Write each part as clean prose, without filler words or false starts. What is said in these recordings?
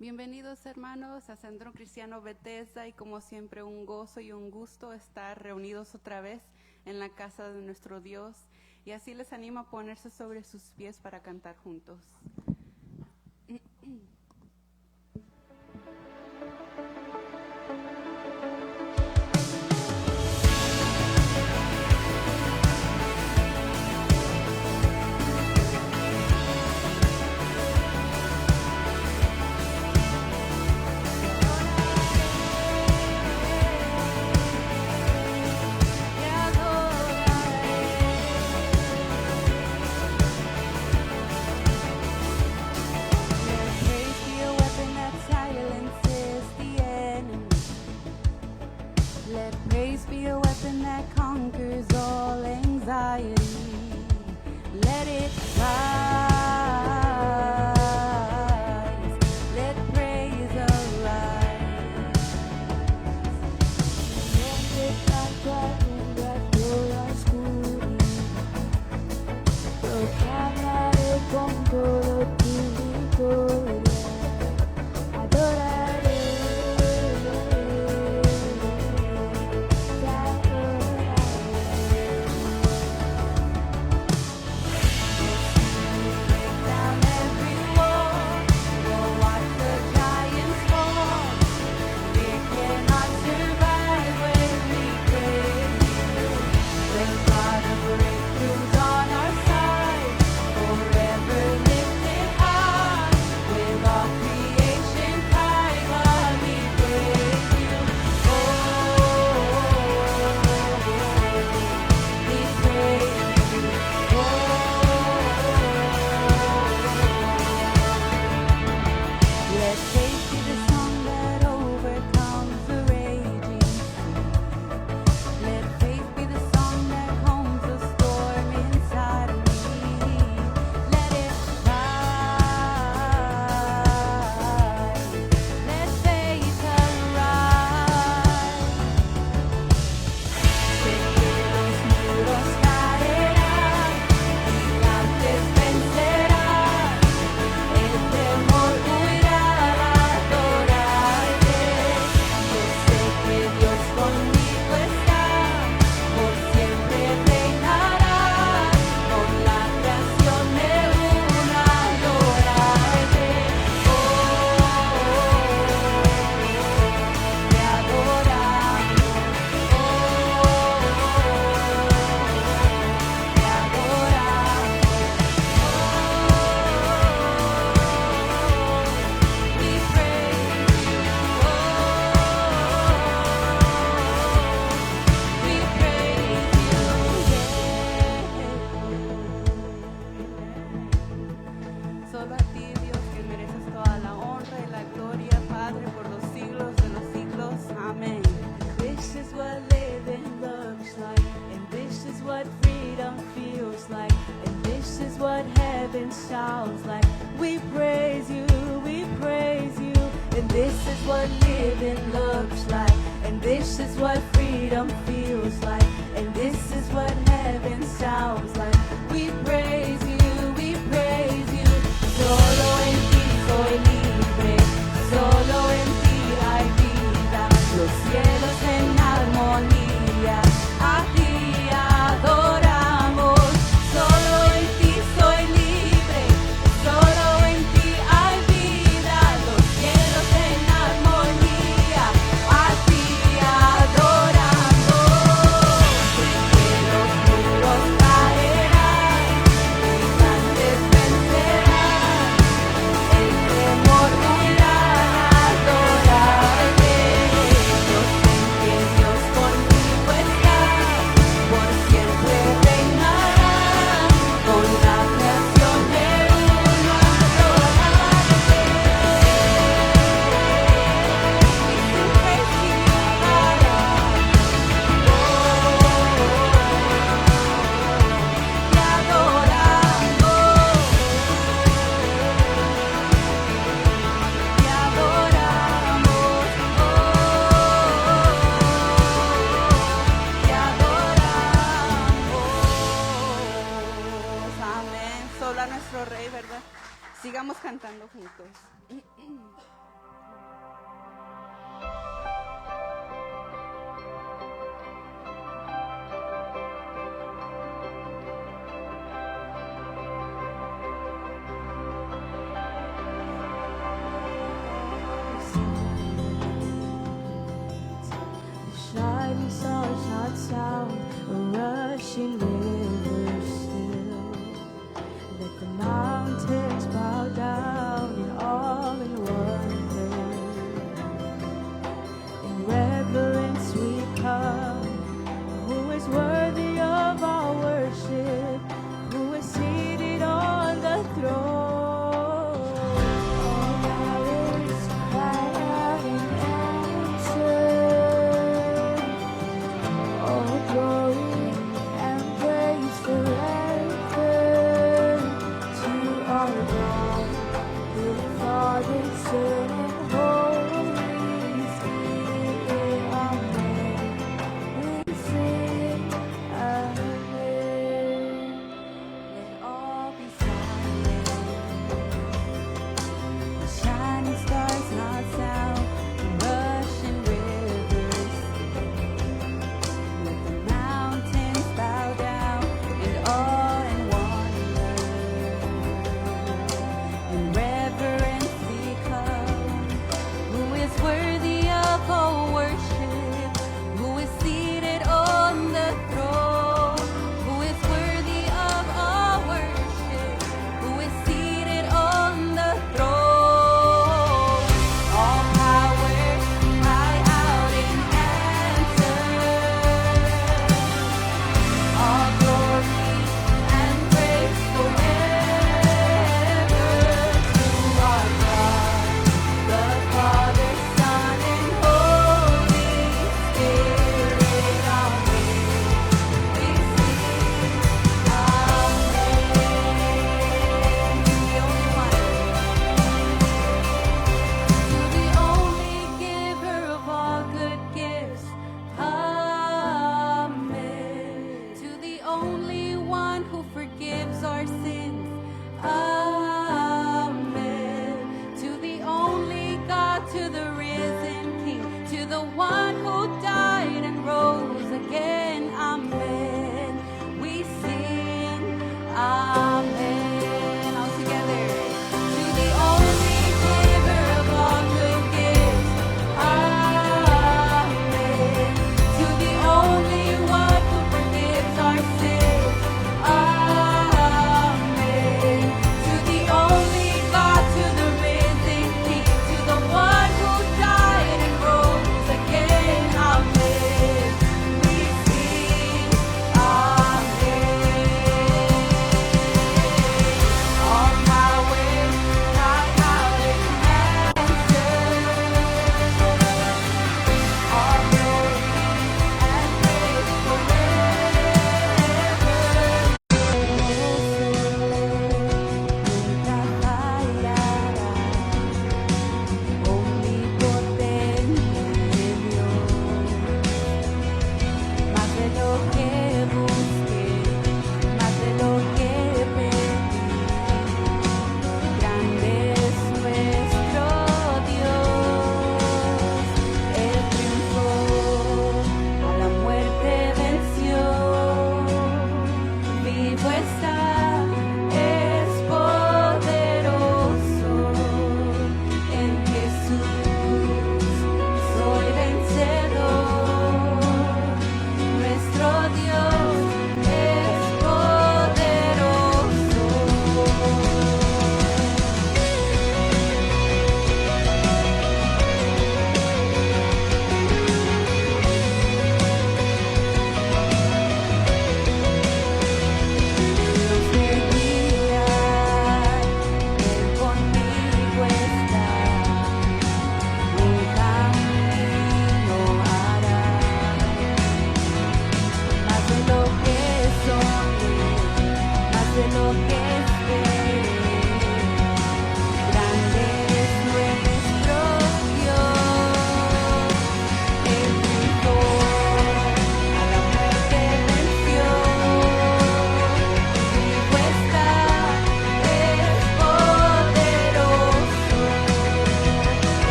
Bienvenidos hermanos a Centro Cristiano Bethesda, y como siempre un gozo y un gusto estar reunidos otra vez en la casa de nuestro Dios, y así les animo a ponerse sobre sus pies para cantar juntos. sigamos cantando juntos. Shining stars not sound, a rushing river still. Let the mountains bow down in awe and wonder. In reverence we come. Who is worthy of our worship? Who is seated on the throne? All powers cry out in answer. All glory and praise forever to our God, the Father, Son, and Holy Spirit. Amen. We sing Amen. Let all be silent. The shining stars not sound, the rushing rivers. Let the mountains bow down in awe and wonder. In reverence we come. Who is worthy of all worship? Who is seated on the throne? Who is worthy of all worship? Who is seated on the throne? All powers cry out in answer. All glory and praise forever to our God, the Father, Son, and Holy Spirit. Amen. We sing Amen. To the only giver of all good gifts. Amen. To the only one who forgives our sins. Amen. To the only God, to the risen King, to the one who died and rose again. Amen. We sing Amen. All together. To the only giver of all good gifts. Amen. To the only one who forgives our sins. Amen. To the only God, to the risen King, to the one who died and rose again. Amen. We sing Amen. All powers cry out in answer. All glory and praise forever. Omnipotente Dios, más de lo que busqué, más de lo que pedí. Grande es nuestro Dios, Él triunfó, a la muerte venció. Vivo está, es poderoso. En Jesús soy vencedor. Nuestro Dios es poderoso. Dios me guía, Él conmigo está. Un camino hará. Más de lo que soñé, más de lo que esperé. Grande es nuestro Dios. Él triunfó, a la muerte venció. Vivo está, es poderoso.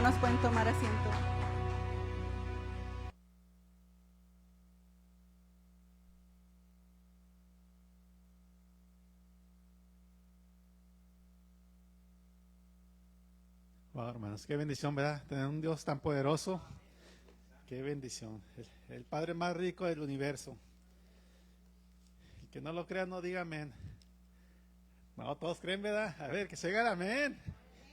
hermanos pueden tomar asiento. Wow, hermanos, qué bendición, ¿verdad? Tener un Dios tan poderoso. Qué bendición. El Padre más rico del universo. El que no lo crea, no diga amén. No, todos creen, ¿verdad? A ver, que se oiga el amén.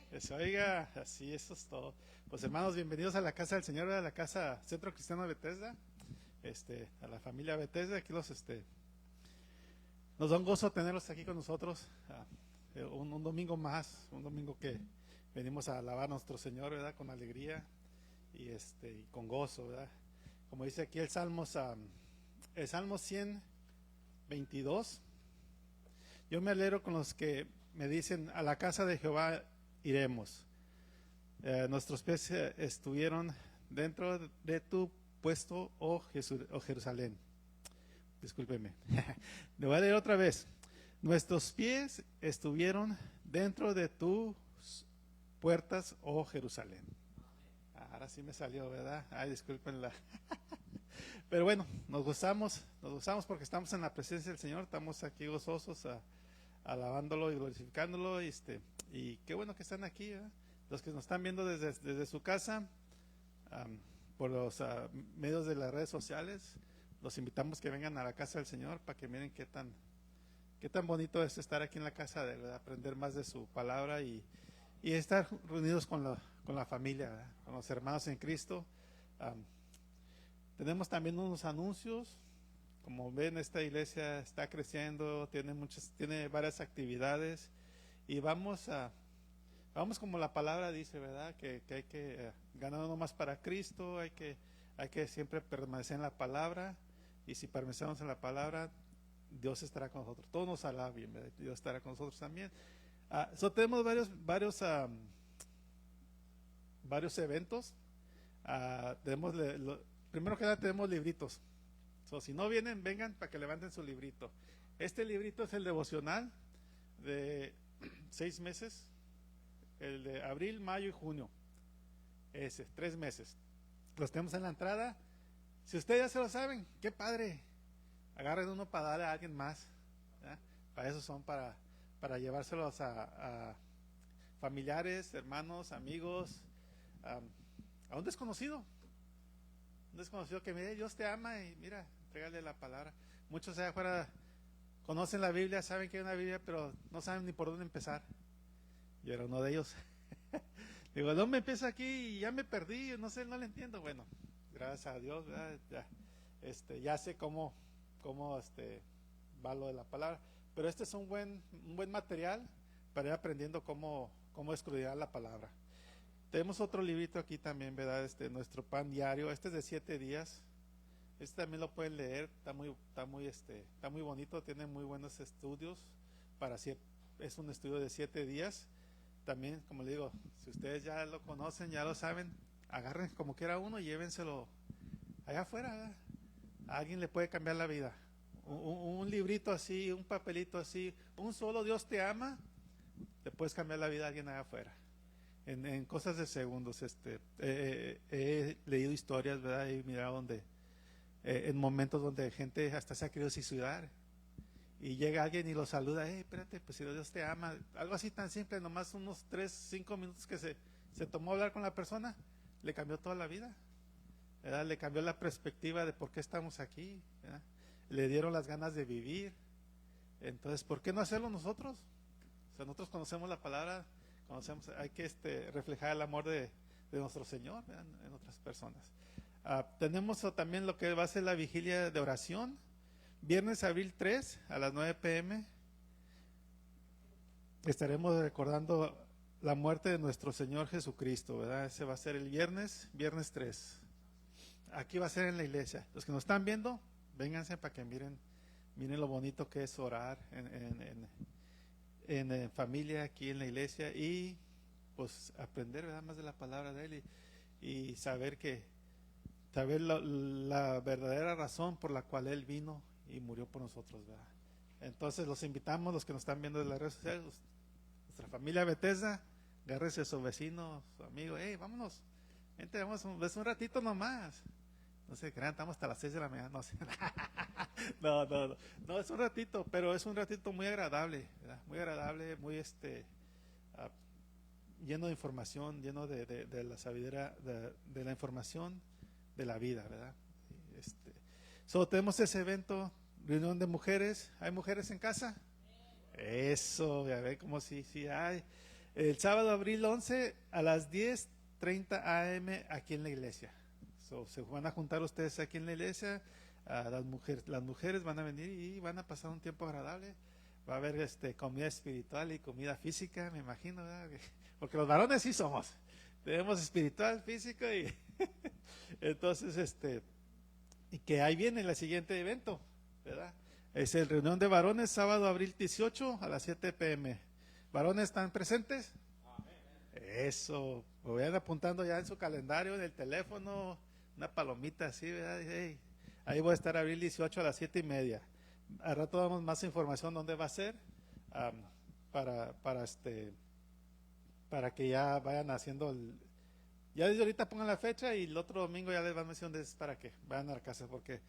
Que se oiga, así, eso es todo. Pues hermanos, bienvenidos a la casa del Señor, a la casa Centro Cristiano Bethesda, a la familia Bethesda. Aquí nos da un gozo tenerlos aquí con nosotros. Un domingo más, un domingo que venimos a alabar a nuestro Señor, ¿verdad? Con alegría y con gozo, ¿verdad? Como dice aquí el Salmo 122. Yo me alegro con los que me dicen: a la casa de Jehová iremos. Nuestros pies estuvieron dentro de tu puesto, oh Jerusalén. Discúlpeme. Le voy a leer otra vez. Nuestros pies estuvieron dentro de tus puertas, oh Jerusalén. Ahora sí me salió, ¿verdad? Ay, discúlpenla. Pero bueno, nos gozamos porque estamos en la presencia del Señor, estamos aquí gozosos, alabándolo y glorificándolo, y qué bueno que están aquí, ¿verdad? Los que nos están viendo desde su casa, por los medios de las redes sociales, los invitamos que vengan a la casa del Señor para que miren qué tan bonito es estar aquí en la casa de él, ¿verdad? Aprender más de su palabra y estar reunidos con la familia, ¿verdad? Con los hermanos en Cristo. Tenemos también unos anuncios. Como ven, esta iglesia está creciendo, tiene varias actividades, y vamos como la palabra dice, ¿verdad? Que hay que ganar uno más para Cristo, hay que siempre permanecer en la palabra, y si permanecemos en la palabra, Dios estará con nosotros. Todo nos hará bien, ¿verdad? Dios estará con nosotros también. Tenemos varios eventos. Primero que nada tenemos libritos. Si no vienen, vengan para que levanten su librito. Este librito es el devocional de 6 meses, el de abril, mayo y junio. 3 meses. Los tenemos en la entrada. Si ustedes ya se lo saben, qué padre. Agarren uno para darle a alguien más, ¿verdad? Para eso son, para llevárselos a familiares, hermanos, amigos, a un desconocido. Un desconocido que mire, Dios te ama, y mira, trégale la palabra. Muchos allá afuera conocen la Biblia, saben que hay una Biblia, pero no saben ni por dónde empezar. Yo era uno de ellos. Digo, ¿dónde empieza aquí? Y ya me perdí, no sé, no le entiendo. Bueno, gracias a Dios, ¿verdad? Ya sé cómo va lo de la palabra. Pero este es un buen material para ir aprendiendo cómo escudriñar la palabra. Tenemos otro librito aquí también, ¿verdad? Nuestro pan diario. Este es de 7 días. Este también lo pueden leer. Está muy bonito. Tiene muy buenos estudios. Es un estudio de 7 días. También, como le digo, si ustedes ya lo conocen, ya lo saben, agarren como quiera uno y llévenselo allá afuera, ¿verdad? A alguien le puede cambiar la vida. Un librito así, un papelito así, un solo Dios te ama, le puedes cambiar la vida a alguien allá afuera. En cosas de segundos. He leído historias, ¿verdad? He mirado en momentos donde gente hasta se ha querido suicidar, y llega alguien y lo saluda: espérate, pues si Dios te ama. Algo así tan simple, nomás unos 3-5 minutos que se tomó a hablar con la persona, le cambió toda la vida, ¿verdad? Le cambió la perspectiva de por qué estamos aquí, ¿verdad? Le dieron las ganas de vivir. Entonces, ¿por qué no hacerlo nosotros? O sea, nosotros conocemos la palabra, hay que reflejar el amor de nuestro Señor, ¿verdad? En otras personas. Tenemos también lo que va a ser la vigilia de oración, viernes abril 3 a las 9 p.m. Estaremos recordando la muerte de nuestro Señor Jesucristo, ¿verdad? Ese va a ser el viernes 3. Aquí va a ser en la iglesia. Los que nos están viendo, vénganse para que miren lo bonito que es orar en familia aquí en la iglesia, y pues aprender, ¿verdad?, más de la palabra de Él, y saber la verdadera razón por la cual Él vino y murió por nosotros, ¿verdad? Entonces los invitamos, los que nos están viendo de las redes sociales, nuestra familia Bethesda, agárrese a su vecino, su amigo, hey, vámonos, vente, vamos un ratito nomás. No se crean, estamos hasta las 6 de la mañana, no sé. No, es un ratito, pero es un ratito muy agradable, ¿verdad? Muy agradable, muy lleno de información, lleno de la sabiduría, de la información de la vida, ¿verdad? Solo tenemos ese evento, reunión de mujeres. ¿Hay mujeres en casa? Eso, ya ve como sí hay. El sábado, abril 11, a las 10:30 a.m. aquí en la iglesia. Se van a juntar ustedes aquí en la iglesia. Las mujeres van a venir y van a pasar un tiempo agradable. Va a haber comida espiritual y comida física, me imagino, ¿verdad? Porque los varones sí somos. Tenemos espiritual, físico y entonces y que ahí viene el siguiente evento, ¿verdad? Es el reunión de varones, sábado, abril 18 a las 7 p.m. ¿Varones están presentes? Eso, lo vayan apuntando ya en su calendario, en el teléfono, una palomita así, ¿verdad? Hey, ahí voy a estar abril 18 a las 7:30. Al rato damos más información dónde va a ser, para que ya vayan haciendo ya desde ahorita pongan la fecha y el otro domingo ya les van a decir dónde es para que vayan a la casa, porque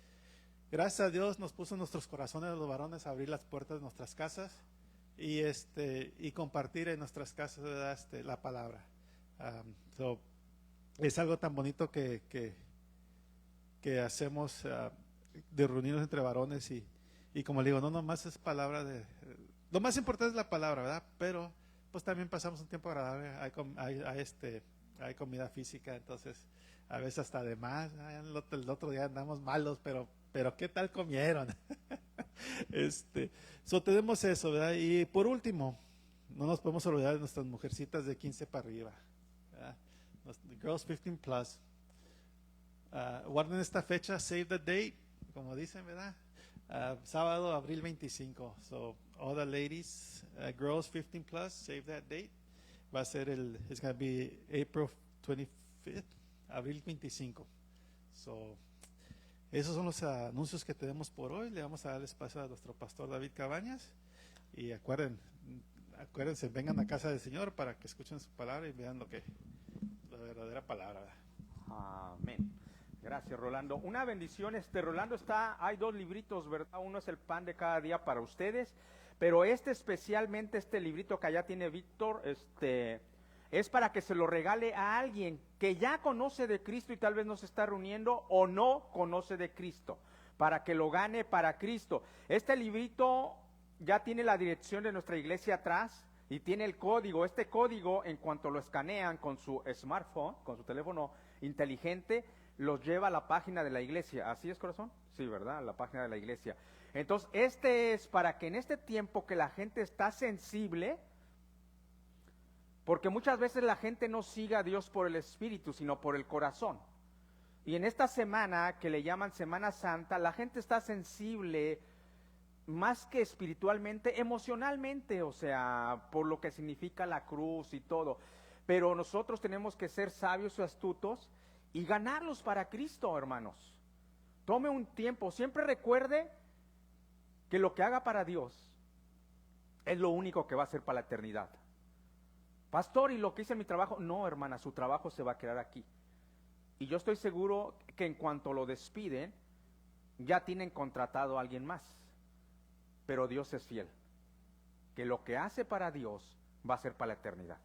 gracias a Dios nos puso en nuestros corazones los varones a abrir las puertas de nuestras casas y compartir en nuestras casas, ¿verdad? La palabra. Es algo tan bonito que hacemos, de reunirnos entre varones y como le digo, no nomás es palabra lo más importante es la palabra, ¿verdad? Pero pues también pasamos un tiempo agradable, hay comida física, entonces a veces hasta de más. El otro día andamos malos, pero ¿qué tal comieron? Tenemos eso, ¿verdad? Y por último, no nos podemos olvidar de nuestras mujercitas de 15 para arriba, ¿verdad? Girls 15 plus. Guarden esta fecha, save the date, como dicen, ¿verdad? Sábado, abril 25. So, all the ladies, girls 15 plus, save that date. Va a ser it's going to be April 25th, abril 25. So, esos son los anuncios que tenemos por hoy. Le vamos a dar espacio a nuestro pastor David Cabañas. Y acuérdense, vengan a casa del Señor para que escuchen su palabra y vean la verdadera palabra. Amén. Gracias, Rolando. Una bendición, Rolando hay 2 libritos, ¿verdad? Uno es el pan de cada día para ustedes, pero especialmente este librito que allá tiene Víctor, es para que se lo regale a alguien que ya conoce de Cristo y tal vez no se está reuniendo o no conoce de Cristo, para que lo gane para Cristo. Este librito ya tiene la dirección de nuestra iglesia atrás y tiene el código. Este código, en cuanto lo escanean con su smartphone, con su teléfono inteligente, los lleva a la página de la iglesia. ¿Así es, corazón? Sí, ¿verdad? La página de la iglesia. Entonces, es para que en este tiempo que la gente está sensible, porque muchas veces la gente no sigue a Dios por el espíritu, sino por el corazón. Y en esta semana, que le llaman Semana Santa, la gente está sensible, más que espiritualmente, emocionalmente, o sea, por lo que significa la cruz y todo. Pero nosotros tenemos que ser sabios y astutos y ganarlos para Cristo, hermanos. Tome un tiempo, siempre recuerde que lo que haga para Dios es lo único que va a hacer para la eternidad. Pastor, ¿y lo que hice en mi trabajo? No, hermana, su trabajo se va a quedar aquí. Y yo estoy seguro que en cuanto lo despiden, ya tienen contratado a alguien más. Pero Dios es fiel, que lo que hace para Dios va a ser para la eternidad.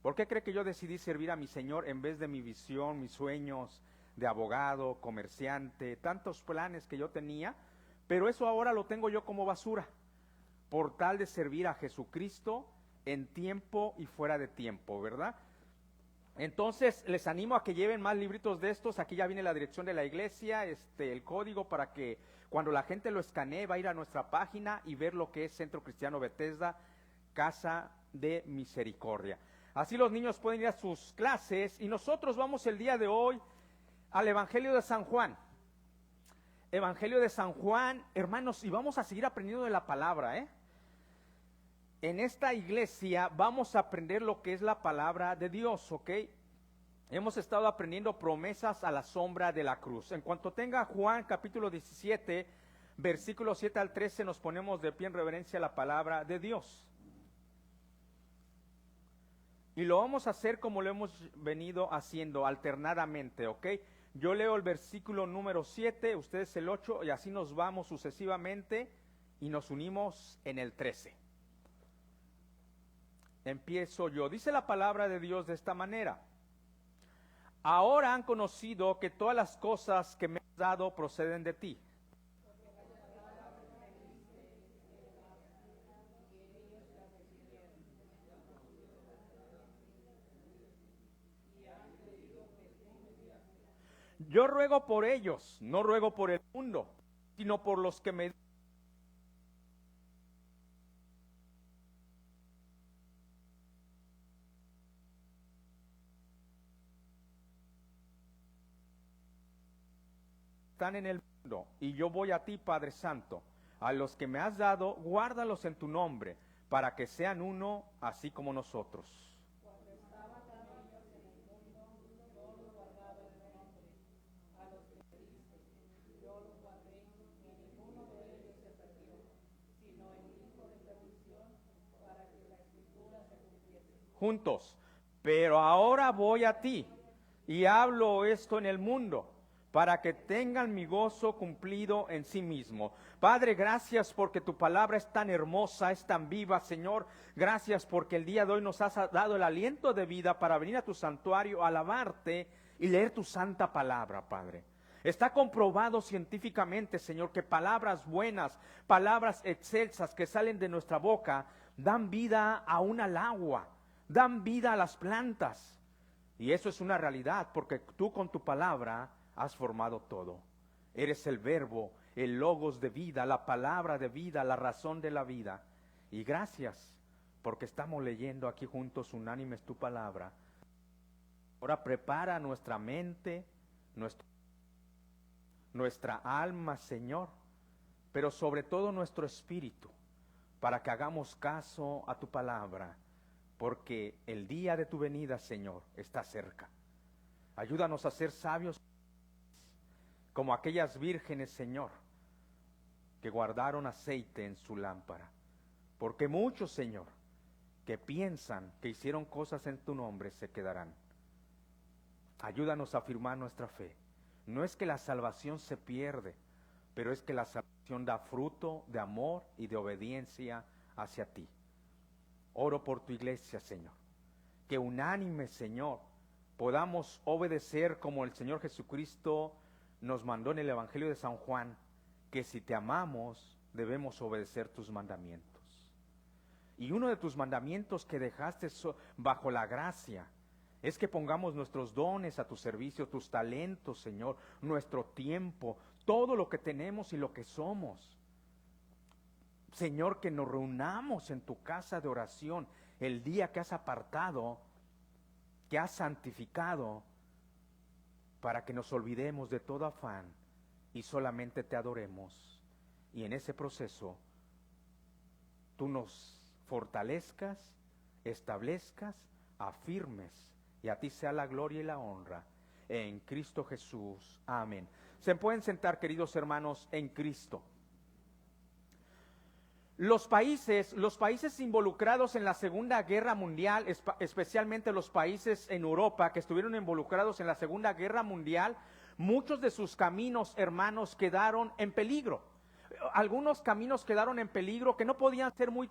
¿Por qué cree que yo decidí servir a mi Señor en vez de mi visión, mis sueños de abogado, comerciante, tantos planes que yo tenía? Pero eso ahora lo tengo yo como basura, por tal de servir a Jesucristo en tiempo y fuera de tiempo, ¿verdad? Entonces les animo a que lleven más libritos de estos. Aquí ya viene la dirección de la iglesia, el código para que cuando la gente lo escanee va a ir a nuestra página y ver lo que es Centro Cristiano Bethesda, Casa de Misericordia. Así los niños pueden ir a sus clases y nosotros vamos el día de hoy al Evangelio de San Juan. Evangelio de San Juan, hermanos, y vamos a seguir aprendiendo de la palabra, En esta iglesia vamos a aprender lo que es la palabra de Dios, ¿ok? Hemos estado aprendiendo promesas a la sombra de la cruz. En cuanto tenga Juan capítulo 17, versículos 7 al 13, nos ponemos de pie en reverencia a la palabra de Dios. Y lo vamos a hacer como lo hemos venido haciendo, alternadamente, ¿ok? Yo leo el versículo número 7, ustedes el 8, y así nos vamos sucesivamente y nos unimos en el 13. Empiezo yo. Dice la palabra de Dios de esta manera: ahora han conocido que todas las cosas que me has dado proceden de ti. Yo ruego por ellos, no ruego por el mundo, sino por los que me están en el mundo, y yo voy a ti, Padre Santo. A los que me has dado, guárdalos en tu nombre, para que sean uno, así como nosotros. Juntos, pero ahora voy a ti, y hablo esto en el mundo, para que tengan mi gozo cumplido en sí mismo. Padre, gracias porque tu palabra es tan hermosa, es tan viva, Señor. Gracias porque el día de hoy nos has dado el aliento de vida para venir a tu santuario, a alabarte y leer tu santa palabra, Padre. Está comprobado científicamente, Señor, que palabras buenas, palabras excelsas que salen de nuestra boca, dan vida aún al agua, dan vida a las plantas. Y eso es una realidad, porque tú con tu palabra has formado todo. Eres el verbo, el logos de vida, la palabra de vida, la razón de la vida. Y gracias, porque estamos leyendo aquí juntos unánimes tu palabra. Ahora prepara nuestra mente, nuestra alma, Señor, pero sobre todo nuestro espíritu, para que hagamos caso a tu palabra, porque el día de tu venida, Señor, está cerca. Ayúdanos a ser sabios como aquellas vírgenes, Señor, que guardaron aceite en su lámpara. Porque muchos, Señor, que piensan que hicieron cosas en tu nombre, se quedarán. Ayúdanos a afirmar nuestra fe. No es que la salvación se pierde, pero es que la salvación da fruto de amor y de obediencia hacia ti. Oro por tu iglesia, Señor, que unánime, Señor, podamos obedecer como el Señor Jesucristo nos mandó en el Evangelio de San Juan, que si te amamos, debemos obedecer tus mandamientos. Y uno de tus mandamientos que dejaste bajo la gracia es que pongamos nuestros dones a tu servicio, tus talentos, Señor, nuestro tiempo, todo lo que tenemos y lo que somos. Señor, que nos reunamos en tu casa de oración el día que has apartado, que has santificado, para que nos olvidemos de todo afán y solamente te adoremos. Y en ese proceso, tú nos fortalezcas, establezcas, afirmes, y a ti sea la gloria y la honra. En Cristo Jesús. Amén. Se pueden sentar, queridos hermanos, en Cristo. Los países involucrados en la Segunda Guerra Mundial, especialmente los países en Europa que estuvieron involucrados en la Segunda Guerra Mundial, muchos de sus caminos, hermanos, quedaron en peligro. Algunos caminos quedaron en peligro que no podían ser muy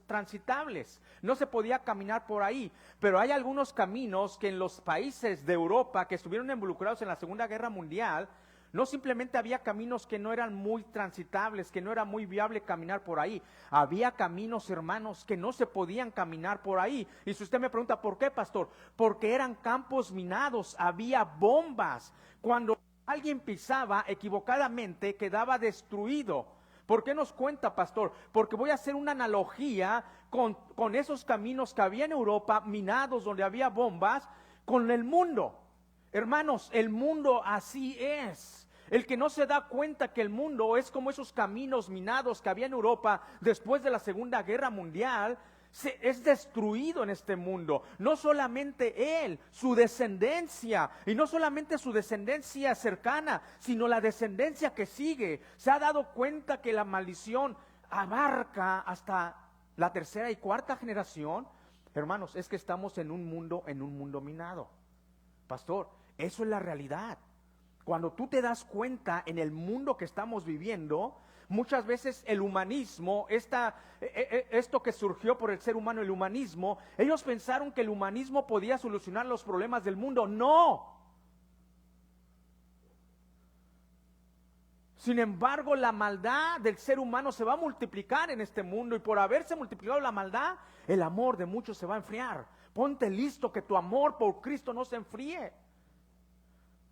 transitables, no se podía caminar por ahí, pero hay algunos caminos que en los países de Europa que estuvieron involucrados en la Segunda Guerra Mundial, no simplemente había caminos que no eran muy transitables, que no era muy viable caminar por ahí. Había caminos, hermanos, que no se podían caminar por ahí. Y si usted me pregunta, ¿por qué, pastor? Porque eran campos minados, había bombas. Cuando alguien pisaba equivocadamente, quedaba destruido. ¿Por qué nos cuenta, pastor? Porque voy a hacer una analogía con esos caminos que había en Europa, minados, donde había bombas, con el mundo. Hermanos, el mundo así es. El que no se da cuenta que el mundo es como esos caminos minados que había en Europa después de la Segunda Guerra Mundial, es destruido en este mundo. No solamente él, su descendencia, y no solamente su descendencia cercana, sino la descendencia que sigue. Se ha dado cuenta que la maldición abarca hasta la tercera y cuarta generación. Hermanos, es que estamos en un mundo minado. Pastor, eso es la realidad. Cuando tú te das cuenta en el mundo que estamos viviendo, muchas veces el humanismo, esto que surgió por el ser humano, el humanismo, ellos pensaron que el humanismo podía solucionar los problemas del mundo. ¡No! Sin embargo, la maldad del ser humano se va a multiplicar en este mundo, y por haberse multiplicado la maldad, el amor de muchos se va a enfriar. Ponte listo que tu amor por Cristo no se enfríe.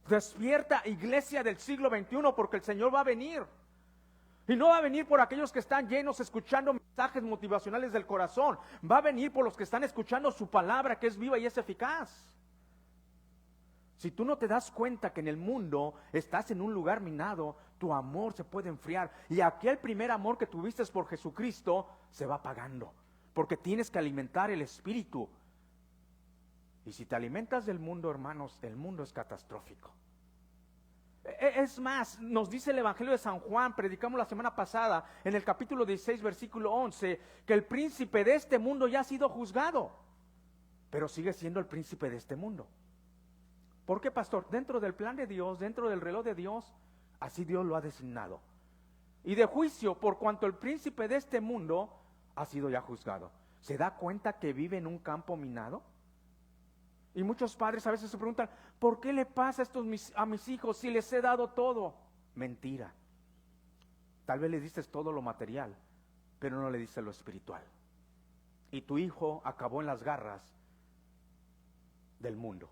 Despierta, iglesia del siglo XXI, porque el Señor va a venir. Y no va a venir por aquellos que están llenos escuchando mensajes motivacionales del corazón. Va a venir por los que están escuchando su palabra, que es viva y es eficaz. Si tú no te das cuenta que en el mundo estás en un lugar minado, tu amor se puede enfriar. Y aquel primer amor que tuviste por Jesucristo se va apagando. Porque tienes que alimentar el espíritu. Y si te alimentas del mundo, hermanos, el mundo es catastrófico. Es más, nos dice el Evangelio de San Juan, predicamos la semana pasada, en el capítulo 16, versículo 11, que el príncipe de este mundo ya ha sido juzgado, pero sigue siendo el príncipe de este mundo. ¿Por qué, pastor? Dentro del plan de Dios, dentro del reloj de Dios, así Dios lo ha designado. Y de juicio, por cuanto el príncipe de este mundo ha sido ya juzgado. ¿Se da cuenta que vive en un campo minado? Y muchos padres a veces se preguntan, ¿por qué le pasa esto a mis hijos si les he dado todo? Mentira. Tal vez le diste todo lo material, pero no le diste lo espiritual. Y tu hijo acabó en las garras del mundo,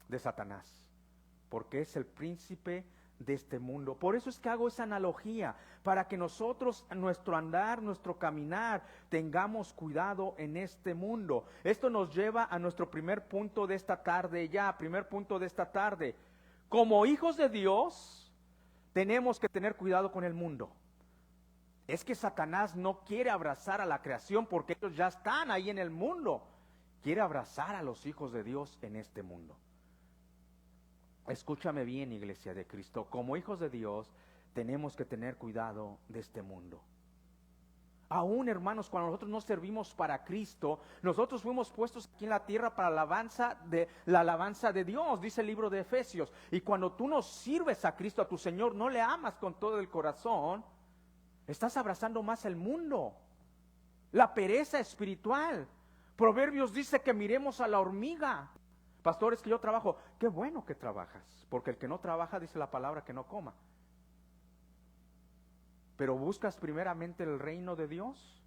de Satanás, porque es el príncipe de este mundo. Por eso es que hago esa analogía, para que nosotros, nuestro andar, nuestro caminar, tengamos cuidado en este mundo. Esto nos lleva a nuestro primer punto de esta tarde primer punto de esta tarde. Como hijos de Dios, tenemos que tener cuidado con el mundo. Es que Satanás no quiere abrazar a la creación porque ellos ya están ahí en el mundo. Quiere abrazar a los hijos de Dios en este mundo. Escúchame bien, iglesia de Cristo, como hijos de Dios tenemos que tener cuidado de este mundo. Aún, hermanos, cuando nosotros no servimos para Cristo, nosotros fuimos puestos aquí en la tierra para la alabanza de Dios, dice el libro de Efesios. Y cuando tú no sirves a Cristo, a tu Señor, no le amas con todo el corazón, estás abrazando más el mundo, la pereza espiritual. Proverbios dice que miremos a la hormiga. Pastores, que yo trabajo, qué bueno que trabajas, porque el que no trabaja, dice la palabra, que no coma. Pero ¿buscas primeramente el reino de Dios?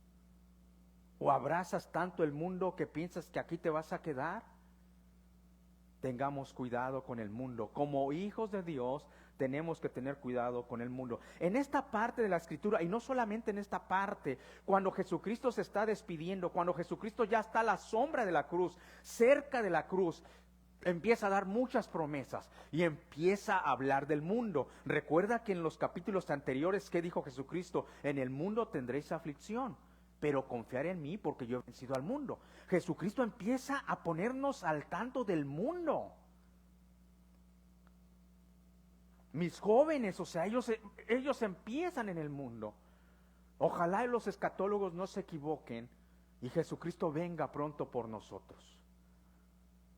¿O abrazas tanto el mundo que piensas que aquí te vas a quedar? Tengamos cuidado con el mundo. Como hijos de Dios tenemos que tener cuidado con el mundo. En esta parte de la Escritura, y no solamente en esta parte, cuando Jesucristo se está despidiendo, cuando Jesucristo ya está a la sombra de la cruz, cerca de la cruz, empieza a dar muchas promesas y empieza a hablar del mundo. Recuerda que en los capítulos anteriores, ¿qué dijo Jesucristo? En el mundo tendréis aflicción, pero confiar en mí porque yo he vencido al mundo. Jesucristo empieza a ponernos al tanto del mundo. Mis jóvenes, o sea, ellos empiezan en el mundo. Ojalá los escatólogos no se equivoquen y Jesucristo venga pronto por nosotros.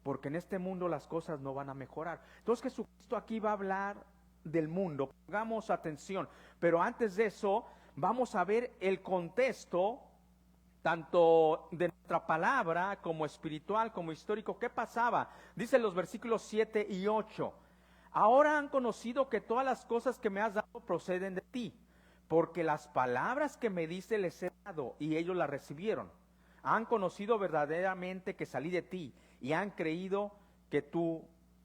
Porque en este mundo las cosas no van a mejorar. Entonces Jesucristo aquí va a hablar del mundo. Pongamos atención. Pero antes de eso, vamos a ver el contexto, tanto de nuestra palabra, como espiritual, como histórico. ¿Qué pasaba? Dice los versículos 7 y 8. Ahora han conocido que todas las cosas que me has dado proceden de ti, porque las palabras que me diste les he dado, y ellos las recibieron. Han conocido verdaderamente que salí de ti, y han creído que tú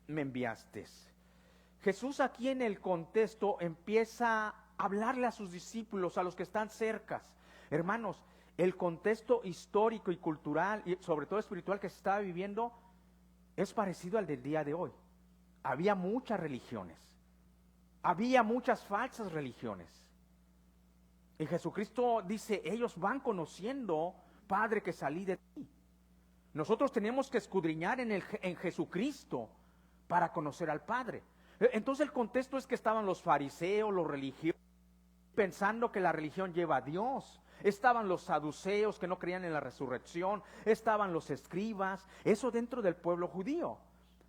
me enviaste. Jesús aquí en el contexto empieza a hablarle a sus discípulos, a los que están cercas. Hermanos, el contexto histórico y cultural, y sobre todo espiritual que se estaba viviendo, es parecido al del día de hoy. Había muchas religiones, había muchas falsas religiones. Y Jesucristo dice, ellos van conociendo, Padre, que salí de ti. Nosotros tenemos que escudriñar en Jesucristo para conocer al Padre. Entonces el contexto es que estaban los fariseos, los religiosos, pensando que la religión lleva a Dios. estaban los saduceos que no creían en la resurrección, estaban los escribas, eso dentro del pueblo judío.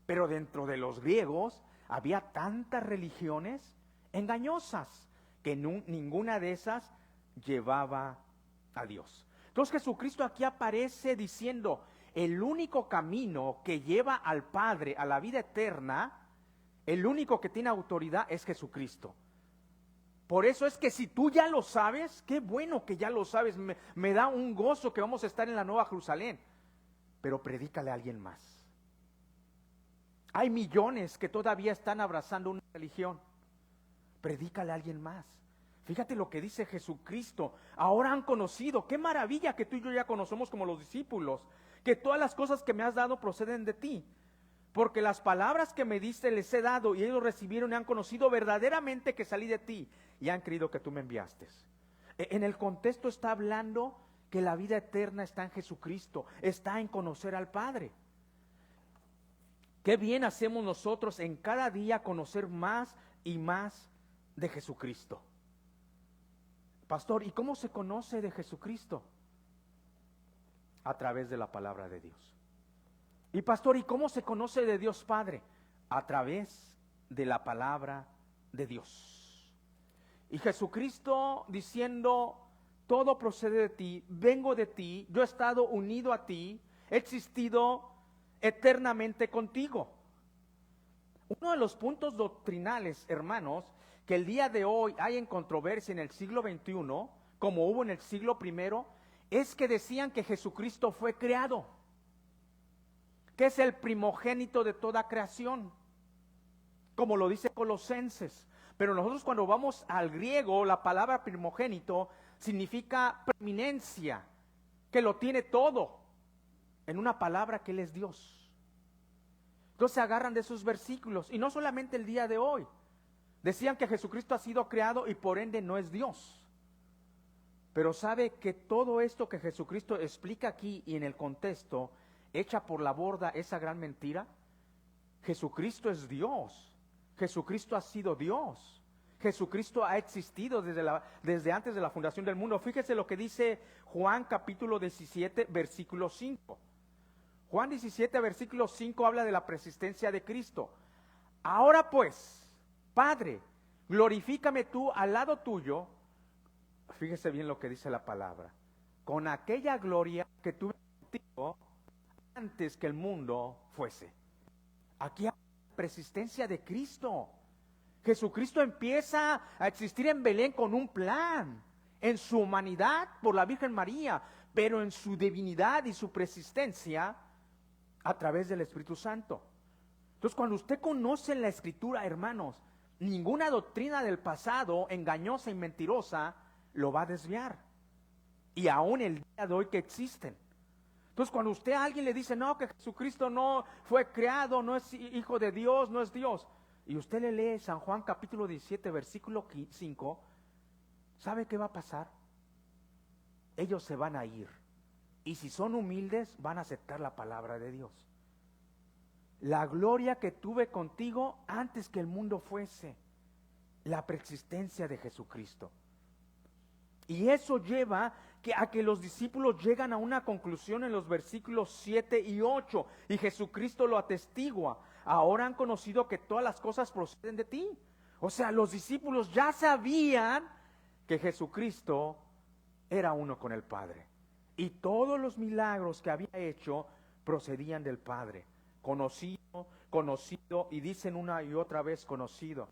Pero dentro de los griegos había tantas religiones engañosas que ninguna de esas llevaba a Dios. Entonces Jesucristo aquí aparece diciendo, el único camino que lleva al Padre a la vida eterna, el único que tiene autoridad es Jesucristo. Por eso es que si tú ya lo sabes, qué bueno que ya lo sabes, me da un gozo que vamos a estar en la Nueva Jerusalén, pero predícale a alguien más. Hay millones que todavía están abrazando una religión, predícale a alguien más. Fíjate lo que dice Jesucristo, ahora han conocido, qué maravilla que tú y yo ya conocemos como los discípulos, que todas las cosas que me has dado proceden de ti. Porque las palabras que me diste les he dado y ellos recibieron y han conocido verdaderamente que salí de ti y han creído que tú me enviaste. En el contexto está hablando que la vida eterna está en Jesucristo, está en conocer al Padre. Qué bien hacemos nosotros en cada día conocer más y más de Jesucristo. Pastor, ¿y cómo se conoce de Jesucristo? A través de la palabra de Dios. Y pastor, ¿y cómo se conoce de Dios Padre? A través de la palabra de Dios. Y Jesucristo diciendo, todo procede de ti, vengo de ti, yo he estado unido a ti, he existido eternamente contigo. Uno de los puntos doctrinales, hermanos, que el día de hoy hay en controversia en el siglo XXI, como hubo en el siglo I, es que decían que Jesucristo fue creado, que es el primogénito de toda creación, como lo dice Colosenses. Pero nosotros cuando vamos al griego, la palabra primogénito significa preeminencia, que lo tiene todo, en una palabra que Él es Dios. Entonces se agarran de esos versículos, y no solamente el día de hoy, decían que Jesucristo ha sido creado y por ende no es Dios. Pero sabe que todo esto que Jesucristo explica aquí y en el contexto, echa por la borda esa gran mentira. Jesucristo es Dios, Jesucristo ha sido Dios, Jesucristo ha existido desde antes de la fundación del mundo. Fíjese lo que dice Juan capítulo 17 versículo 5. Juan 17 versículo 5 habla de la preexistencia de Cristo. Ahora pues, Padre, glorifícame tú al lado tuyo. Fíjese bien lo que dice la palabra. Con aquella gloria que tuve contigo antes que el mundo fuese. Aquí hay preexistencia de Cristo. Jesucristo empieza a existir en Belén con un plan. En su humanidad por la Virgen María, pero en su divinidad y su preexistencia a través del Espíritu Santo. Entonces, cuando usted conoce la Escritura, hermanos, ninguna doctrina del pasado, engañosa y mentirosa, lo va a desviar. Y aún el día de hoy que existen. Entonces, cuando usted a alguien le dice, no, que Jesucristo no fue creado, no es hijo de Dios, no es Dios, y usted le lee San Juan capítulo 17, versículo 5, ¿sabe qué va a pasar? Ellos se van a ir. Y si son humildes, van a aceptar la palabra de Dios. La gloria que tuve contigo antes que el mundo fuese, la preexistencia de Jesucristo. Y eso lleva a que los discípulos llegan a una conclusión en los versículos 7 y 8. Y Jesucristo lo atestigua. Ahora han conocido que todas las cosas proceden de ti. O sea, los discípulos ya sabían que Jesucristo era uno con el Padre. Y todos los milagros que había hecho procedían del Padre. Conocido, conocido, y dicen una y otra vez conocido.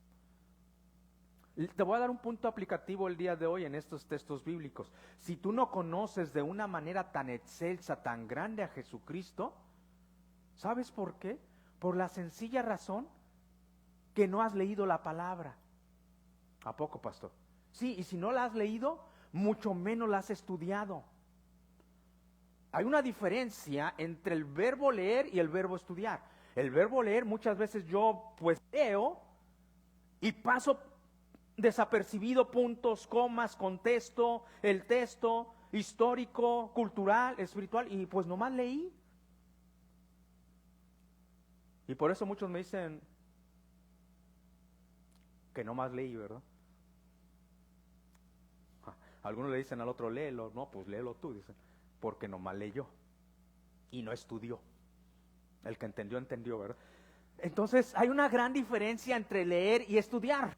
Te voy a dar un punto aplicativo el día de hoy en estos textos bíblicos. Si tú no conoces de una manera tan excelsa, tan grande a Jesucristo, ¿sabes por qué? Por la sencilla razón que no has leído la palabra. ¿A poco, pastor? Sí, y si no la has leído, mucho menos la has estudiado. Hay una diferencia entre el verbo leer y el verbo estudiar. El verbo leer muchas veces yo pues leo y paso desapercibido puntos, comas, contexto, el texto histórico, cultural, espiritual, y pues nomás leí. Y por eso muchos me dicen que nomás leí, ¿verdad? Algunos le dicen al otro, léelo. No, pues léelo tú, dicen, porque nomás leyó y no estudió. El que entendió, entendió, ¿verdad? Entonces hay una gran diferencia entre leer y estudiar.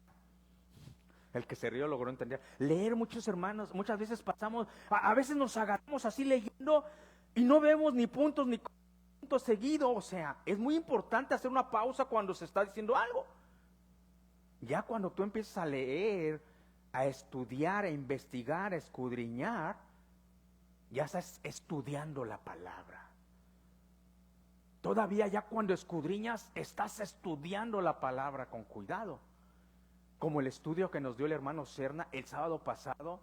El que se rió logró entender. Leer, muchos hermanos, muchas veces pasamos, a veces nos agarramos así leyendo y no vemos ni puntos ni puntos seguidos. O sea, es muy importante hacer una pausa cuando se está diciendo algo. Ya cuando tú empiezas a leer, a estudiar, a investigar, a escudriñar, ya estás estudiando la palabra. Todavía ya cuando escudriñas, estás estudiando la palabra con cuidado. Como el estudio que nos dio el hermano Serna el sábado pasado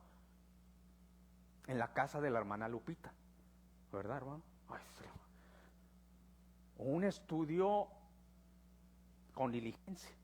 en la casa de la hermana Lupita. ¿Verdad, hermano? Ay, sí. Un estudio con diligencia.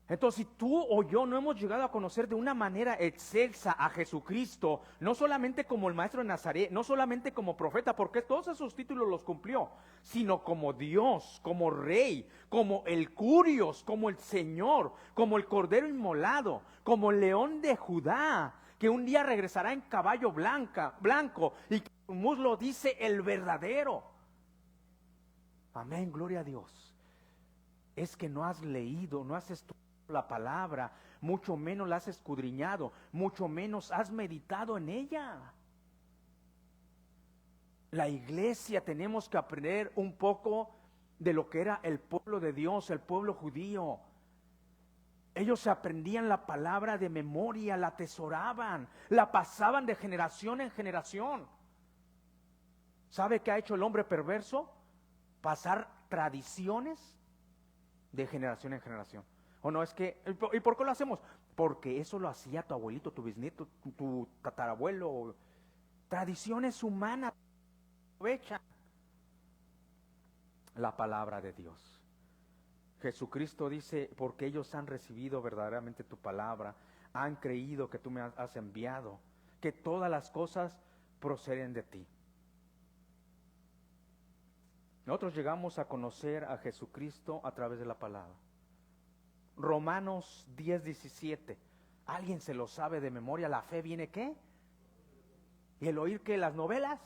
Entonces, si tú o yo no hemos llegado a conocer de una manera excelsa a Jesucristo, no solamente como el maestro de Nazaret, no solamente como profeta, porque todos esos títulos los cumplió, sino como Dios, como Rey, como el Curios, como el Señor, como el Cordero Inmolado, como el León de Judá, que un día regresará en caballo blanco, y que su muslo dice el verdadero. Amén, gloria a Dios. Es que no has leído, no has estudiado la palabra, mucho menos la has escudriñado, mucho menos has meditado en ella. La iglesia tenemos que aprender un poco de lo que era el pueblo de Dios, el pueblo judío. Ellos aprendían la palabra de memoria, la atesoraban, la pasaban de generación en generación. ¿Sabe qué ha hecho el hombre perverso? Pasar tradiciones de generación en generación. O no, es que, ¿y por qué lo hacemos? Porque eso lo hacía tu abuelito, tu bisnieto, tu tatarabuelo. Tradiciones humanas. Aprovecha la palabra de Dios. Jesucristo dice, porque ellos han recibido verdaderamente tu palabra, han creído que tú me has enviado, que todas las cosas proceden de ti. Nosotros llegamos a conocer a Jesucristo a través de la palabra. Romanos 10:17. ¿Alguien se lo sabe de memoria? ¿La fe viene qué? ¿Y el oír qué? ¿Las novelas?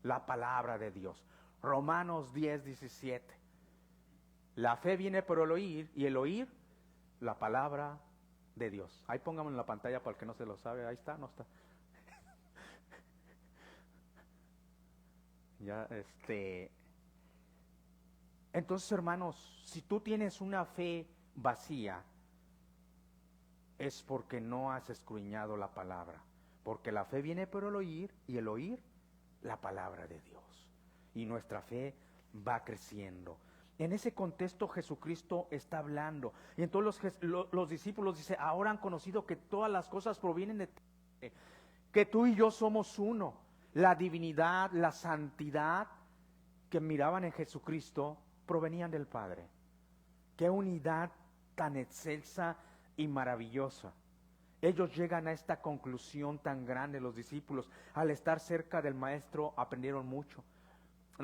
La palabra de Dios. Romanos 10:17. La fe viene por el oír, y el oír la palabra de Dios. Ahí póngamos en la pantalla para el que no se lo sabe. Ahí está, no está. Ya, Entonces, hermanos, si tú tienes una fe vacía, es porque no has escudriñado la palabra. Porque la fe viene por el oír, y el oír la palabra de Dios. Y nuestra fe va creciendo. En ese contexto Jesucristo está hablando. Y entonces los discípulos dicen, ahora han conocido que todas las cosas provienen de ti, que tú y yo somos uno. La divinidad, la santidad que miraban en Jesucristo provenían del Padre. Qué unidad tan excelsa y maravillosa. Ellos llegan a esta conclusión tan grande, los discípulos. Al estar cerca del Maestro aprendieron mucho.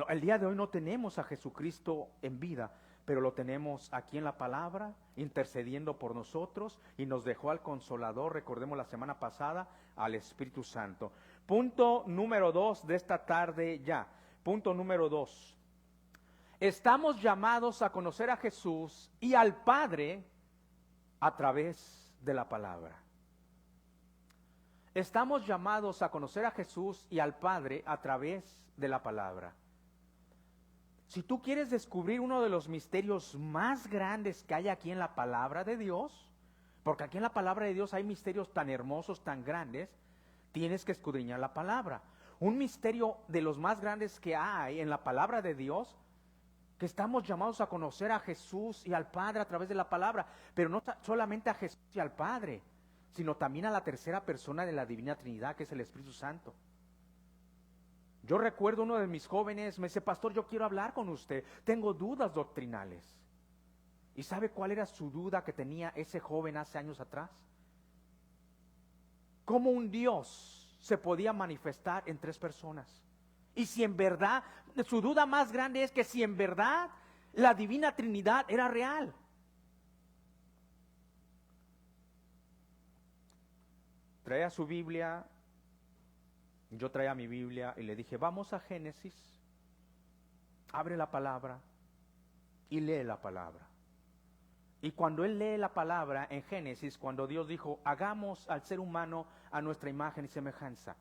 El día de hoy no tenemos a Jesucristo en vida, pero lo tenemos aquí en la palabra, intercediendo por nosotros, y nos dejó al Consolador, recordemos la semana pasada, al Espíritu Santo. Punto número 2 de esta tarde ya. Punto número 2. Estamos llamados a conocer a Jesús y al Padre a través de la palabra. Estamos llamados a conocer a Jesús y al Padre a través de la palabra. Si tú quieres descubrir uno de los misterios más grandes que hay aquí en la palabra de Dios, porque aquí en la palabra de Dios hay misterios tan hermosos, tan grandes, tienes que escudriñar la palabra. Un misterio de los más grandes que hay en la palabra de Dios, que estamos llamados a conocer a Jesús y al Padre a través de la palabra, pero no solamente a Jesús y al Padre, sino también a la tercera persona de la Divina Trinidad, que es el Espíritu Santo. Yo recuerdo uno de mis jóvenes, me dice, pastor, yo quiero hablar con usted, tengo dudas doctrinales. ¿Y sabe cuál era su duda que tenía ese joven hace años atrás? ¿Cómo un Dios se podía manifestar en tres personas? Y si en verdad, su duda más grande es que si en verdad la Divina Trinidad era real. traía su Biblia, yo traía mi Biblia y le dije, vamos a Génesis, abre la palabra y lee la palabra. Y cuando él lee la palabra en Génesis, cuando Dios dijo, hagamos al ser humano a nuestra imagen y semejanza.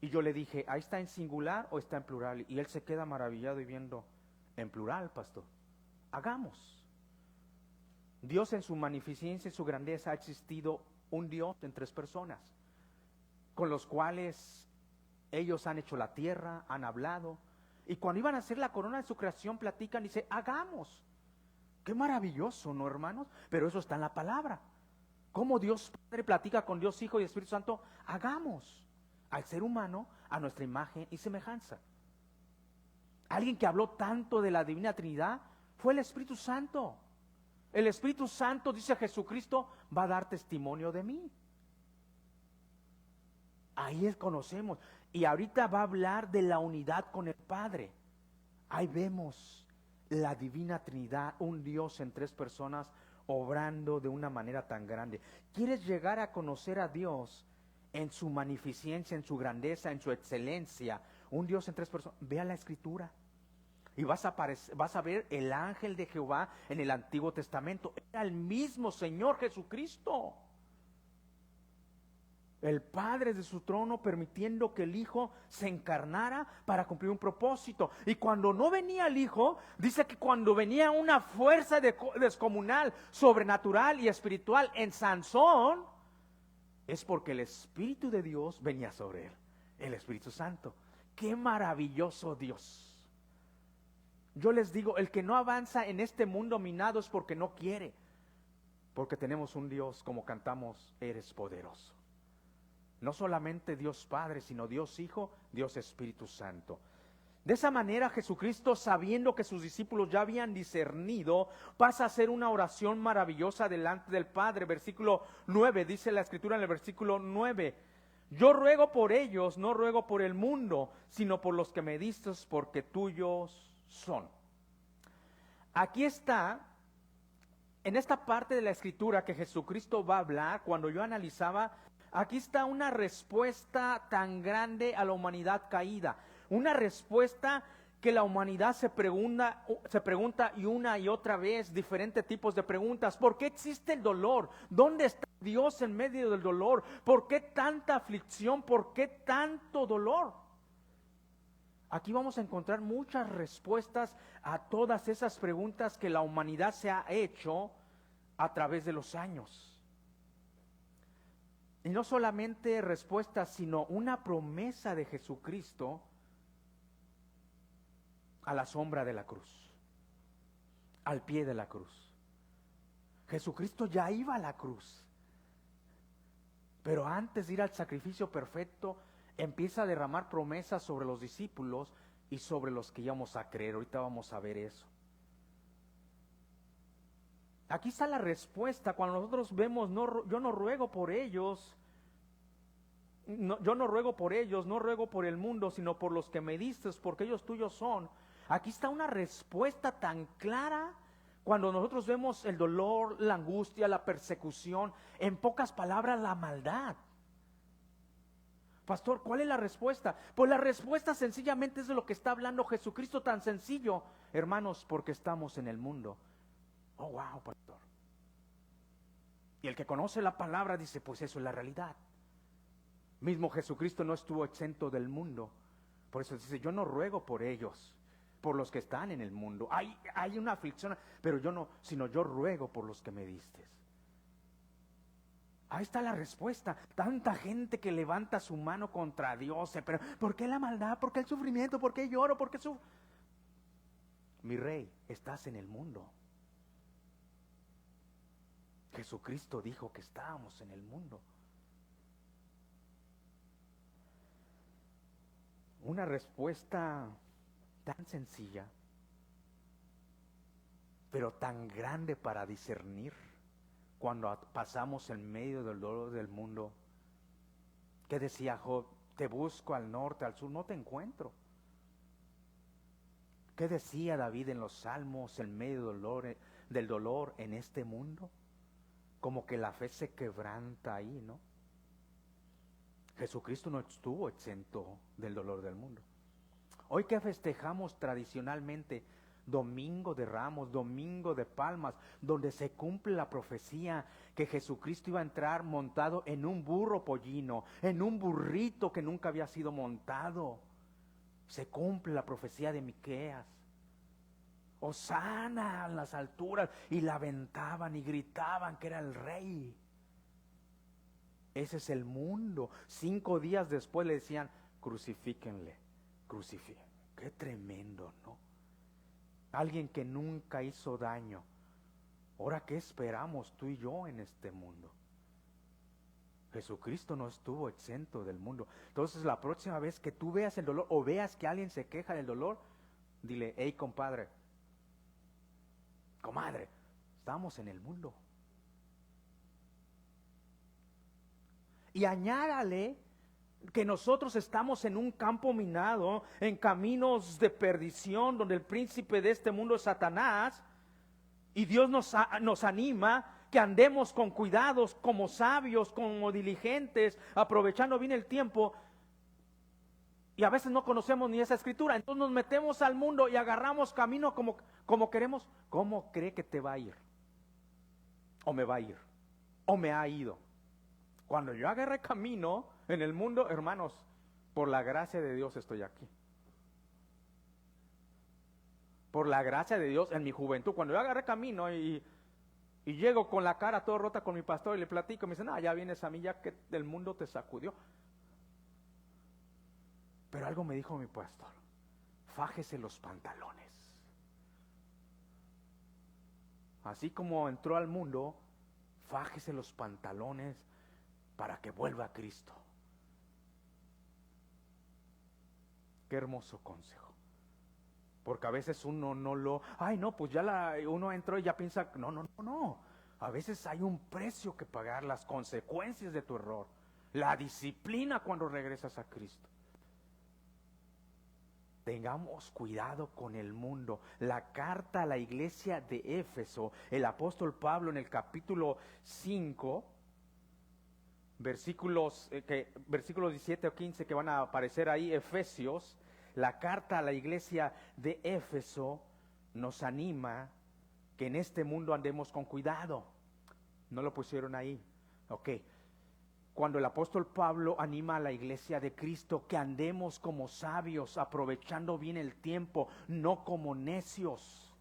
Y yo le dije, ¿ahí está en singular o está en plural? Y él se queda maravillado y viendo, en plural, pastor. Hagamos. Dios en su magnificencia y su grandeza ha existido un Dios en 3 personas, con los cuales ellos han hecho la tierra, han hablado. Y cuando iban a hacer la corona de su creación, platican y dicen, hagamos. Qué maravilloso, ¿no, hermanos? Pero eso está en la palabra. Cómo Dios Padre platica con Dios Hijo y Espíritu Santo, hagamos al ser humano a nuestra imagen y semejanza. Alguien que habló tanto de la Divina Trinidad fue el Espíritu Santo. El Espíritu Santo, dice Jesucristo, va a dar testimonio de mí. Ahí conocemos. Y ahorita va a hablar de la unidad con el Padre. Ahí vemos la Divina Trinidad, un Dios en 3 personas, obrando de una manera tan grande. ¿Quieres llegar a conocer a Dios en su magnificencia, en su grandeza, en su excelencia? Un Dios en 3 personas. Ve a la Escritura y vas a ver el ángel de Jehová en el Antiguo Testamento. Era el mismo Señor Jesucristo. El Padre de su trono permitiendo que el Hijo se encarnara para cumplir un propósito. Y cuando no venía el Hijo, dice que cuando venía una fuerza descomunal, sobrenatural y espiritual en Sansón, es porque el Espíritu de Dios venía sobre él, el Espíritu Santo. ¡Qué maravilloso Dios! Yo les digo, el que no avanza en este mundo minado es porque no quiere. Porque tenemos un Dios, como cantamos, eres poderoso. No solamente Dios Padre, sino Dios Hijo, Dios Espíritu Santo. De esa manera Jesucristo, sabiendo que sus discípulos ya habían discernido, pasa a hacer una oración maravillosa delante del Padre. Versículo 9, dice la Escritura en el versículo 9. Yo ruego por ellos, no ruego por el mundo, sino por los que me diste, porque tuyos son. Aquí está, en esta parte de la Escritura que Jesucristo va a hablar, cuando yo analizaba, aquí está una respuesta tan grande a la humanidad caída. Una respuesta que la humanidad se pregunta y una y otra vez diferentes tipos de preguntas. ¿Por qué existe el dolor? ¿Dónde está Dios en medio del dolor? ¿Por qué tanta aflicción? ¿Por qué tanto dolor? Aquí vamos a encontrar muchas respuestas a todas esas preguntas que la humanidad se ha hecho a través de los años. Y no solamente respuestas, sino una promesa de Jesucristo a la sombra de la cruz, al pie de la cruz. Jesucristo ya iba a la cruz, pero antes de ir al sacrificio perfecto, empieza a derramar promesas sobre los discípulos y sobre los que íbamos a creer. Ahorita vamos a ver eso. Aquí está la respuesta. Cuando nosotros vemos, yo no ruego por ellos, yo no ruego por ellos, no ruego por el mundo, sino por los que me diste, porque ellos tuyos son. Aquí está una respuesta tan clara. Cuando nosotros vemos el dolor, la angustia, la persecución, en pocas palabras, la maldad. Pastor, ¿cuál es la respuesta? Pues la respuesta sencillamente es de lo que está hablando Jesucristo, tan sencillo. Hermanos, porque estamos en el mundo. Oh, wow, pastor. Y el que conoce la palabra dice, pues eso es la realidad. Mismo Jesucristo no estuvo exento del mundo. Por eso dice, yo no ruego por ellos, por los que están en el mundo. Hay una aflicción, pero yo no, sino yo ruego por los que me diste. Ahí está la respuesta. Tanta gente que levanta su mano contra Dios, pero ¿por qué la maldad? ¿Por qué el sufrimiento? ¿Por qué lloro? ¿Por qué sufro? Mi rey, estás en el mundo. Jesucristo dijo que estábamos en el mundo. Una respuesta tan sencilla, pero tan grande para discernir cuando pasamos en medio del dolor del mundo. ¿Qué decía Job? Te busco al norte, al sur, no te encuentro. ¿Qué decía David en los Salmos en medio del dolor en este mundo? Como que la fe se quebranta ahí, ¿no? Jesucristo no estuvo exento del dolor del mundo. Hoy que festejamos tradicionalmente Domingo de Ramos, Domingo de Palmas, donde se cumple la profecía que Jesucristo iba a entrar montado en un burro pollino, en un burrito que nunca había sido montado. Se cumple la profecía de Miqueas. Hosana en las alturas, y la aventaban y gritaban que era el rey. Ese es el mundo. 5 días después le decían, crucifíquenle, crucifíquenle. Qué tremendo, ¿no? Alguien que nunca hizo daño. Ahora, ¿qué esperamos tú y yo en este mundo? Jesucristo no estuvo exento del mundo. Entonces, la próxima vez que tú veas el dolor o veas que alguien se queja del dolor, dile, hey, compadre, comadre, estamos en el mundo. Y añádale que nosotros estamos en un campo minado, en caminos de perdición, donde el príncipe de este mundo es Satanás, y Dios nos anima que andemos con cuidados, como sabios, como diligentes, aprovechando bien el tiempo. Y a veces no conocemos ni esa escritura, entonces nos metemos al mundo y agarramos camino como queremos. ¿Cómo cree que te va a ir? ¿O me va a ir? ¿O me ha ido? Cuando yo agarré camino en el mundo, hermanos, por la gracia de Dios estoy aquí. Por la gracia de Dios en mi juventud, cuando yo agarré camino y llego con la cara toda rota con mi pastor y le platico, me dice, no, ya vienes a mí, ya que el mundo te sacudió. Pero algo me dijo mi pastor, fájese los pantalones. Así como entró al mundo, fájese los pantalones para que vuelva a Cristo. Qué hermoso consejo. Porque a veces uno pues ya uno entró y ya piensa, no. A veces hay un precio que pagar, las consecuencias de tu error, la disciplina cuando regresas a Cristo. Tengamos cuidado con el mundo. La carta a la iglesia de Éfeso, el apóstol Pablo en el capítulo 5, versículos 17 o 15 que van a aparecer ahí, Efesios, la carta a la iglesia de Éfeso nos anima que en este mundo andemos con cuidado. ¿No lo pusieron ahí? Ok. Cuando el apóstol Pablo anima a la iglesia de Cristo que andemos como sabios, aprovechando bien el tiempo, no como necios.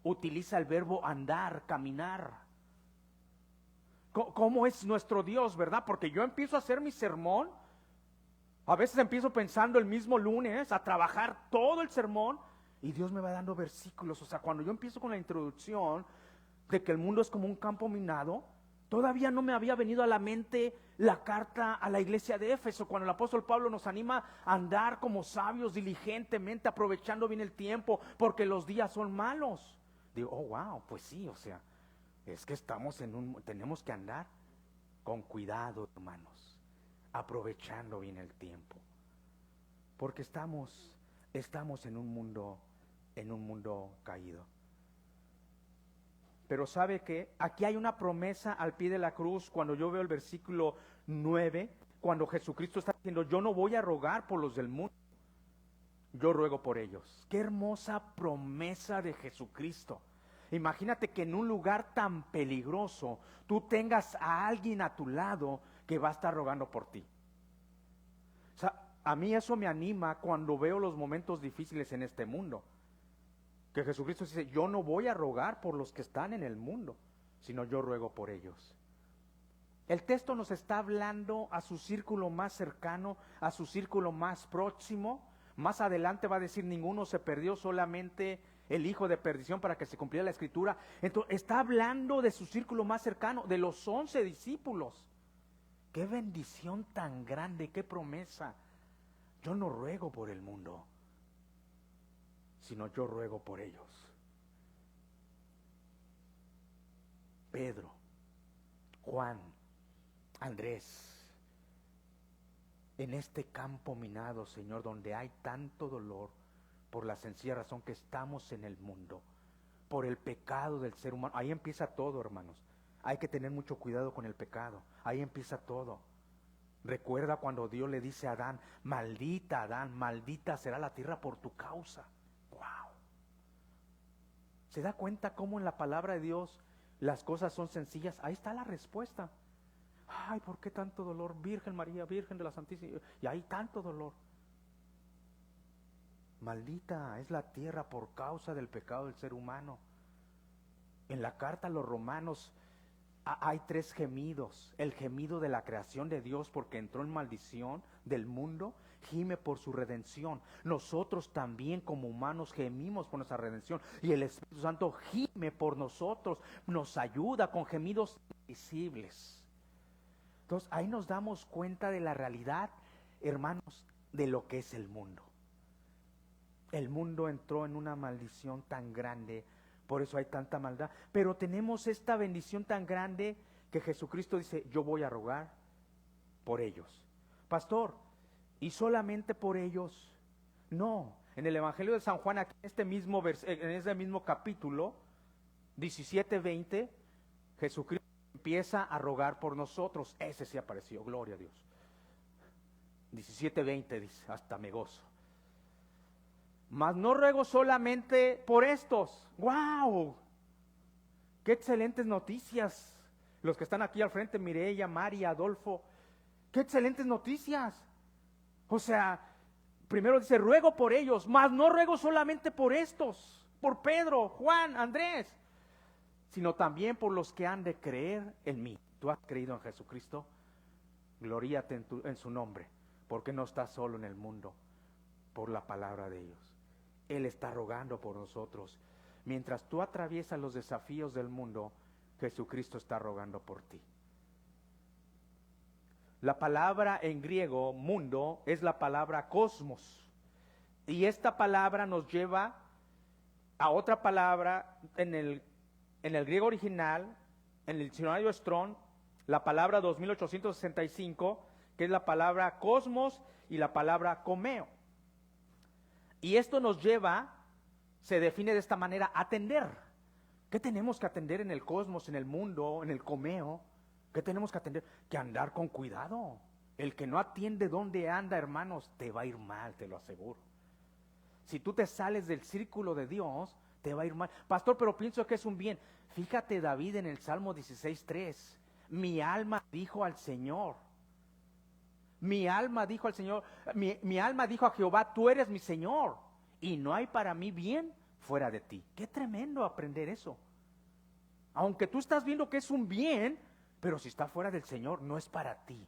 Utiliza el verbo andar, caminar. ¿Cómo es nuestro Dios, verdad? Porque yo empiezo a hacer mi sermón, a veces empiezo pensando el mismo lunes a trabajar todo el sermón y Dios me va dando versículos. O sea, cuando yo empiezo con la introducción de que el mundo es como un campo minado, todavía no me había venido a la mente la carta a la iglesia de Éfeso, cuando el apóstol Pablo nos anima a andar como sabios diligentemente, aprovechando bien el tiempo, porque los días son malos. Digo, oh wow, pues sí, o sea, es que tenemos que andar con cuidado, hermanos, aprovechando bien el tiempo, porque estamos en un mundo caído. Pero ¿sabe qué? Aquí hay una promesa al pie de la cruz. Cuando yo veo el versículo 9, cuando Jesucristo está diciendo, yo no voy a rogar por los del mundo, yo ruego por ellos. Qué hermosa promesa de Jesucristo. Imagínate que en un lugar tan peligroso, tú tengas a alguien a tu lado que va a estar rogando por ti. O sea, a mí eso me anima cuando veo los momentos difíciles en este mundo. Que Jesucristo dice, yo no voy a rogar por los que están en el mundo, sino yo ruego por ellos. El texto nos está hablando a su círculo más cercano, a su círculo más próximo. Más adelante va a decir, ninguno se perdió, solamente el hijo de perdición, para que se cumpliera la escritura. Entonces está hablando de su círculo más cercano, de los 11 discípulos. Qué bendición tan grande, qué promesa. Yo no ruego por el mundo, sino yo ruego por ellos. Pedro, Juan, Andrés, en este campo minado, Señor, donde hay tanto dolor, por la sencilla razón que estamos en el mundo, por el pecado del ser humano. Ahí empieza todo, hermanos. Hay que tener mucho cuidado con el pecado. Ahí empieza todo. Recuerda cuando Dios le dice a Adán, maldita Adán, maldita será la tierra por tu causa. Wow. ¿Se da cuenta cómo en la palabra de Dios las cosas son sencillas? Ahí está la respuesta. Ay, ¿por qué tanto dolor? Virgen María, Virgen de la Santísima. Y hay tanto dolor. Maldita es la tierra por causa del pecado del ser humano. En la carta a los Romanos hay 3 gemidos. El gemido de la creación de Dios porque entró en maldición del mundo, gime por su redención. Nosotros también como humanos gemimos por nuestra redención. Y el Espíritu Santo gime por nosotros, nos ayuda con gemidos invisibles. Entonces ahí nos damos cuenta de la realidad, hermanos, de lo que es el mundo. El mundo entró en una maldición tan grande, por eso hay tanta maldad. Pero tenemos esta bendición tan grande que Jesucristo dice, yo voy a rogar por ellos. Pastor, ¿y solamente por ellos? No, en el Evangelio de San Juan, aquí en este mismo capítulo, 17-20, Jesucristo empieza a rogar por nosotros. Ese sí apareció, gloria a Dios. 17-20 dice, hasta me gozo. Mas no ruego solamente por estos. ¡Wow! ¡Qué excelentes noticias! Los que están aquí al frente, Mireya, Mari, Adolfo. ¡Qué excelentes noticias! O sea, primero dice, ruego por ellos, mas no ruego solamente por estos, por Pedro, Juan, Andrés, sino también por los que han de creer en mí. ¿Tú has creído en Jesucristo? Gloríate en su nombre, porque no estás solo en el mundo, por la palabra de ellos. Él está rogando por nosotros. Mientras tú atraviesas los desafíos del mundo, Jesucristo está rogando por ti. La palabra en griego, mundo, es la palabra cosmos. Y esta palabra nos lleva a otra palabra en el griego original, en el diccionario Strong, la palabra 2865, que es la palabra cosmos y la palabra comeo. Y esto nos lleva, se define de esta manera, atender. ¿Qué tenemos que atender en el cosmos, en el mundo, en el comeo? ¿Qué tenemos que atender? Que andar con cuidado. El que no atiende donde anda, hermanos, te va a ir mal, te lo aseguro. Si tú te sales del círculo de Dios, te va a ir mal. Pastor, pero pienso que es un bien. Fíjate David en el Salmo 16:3. Mi alma dijo al Señor. Mi alma dijo al Señor, mi alma dijo a Jehová, tú eres mi Señor, y no hay para mí bien fuera de ti. Qué tremendo aprender eso. Aunque tú estás viendo que es un bien, pero si está fuera del Señor, no es para ti.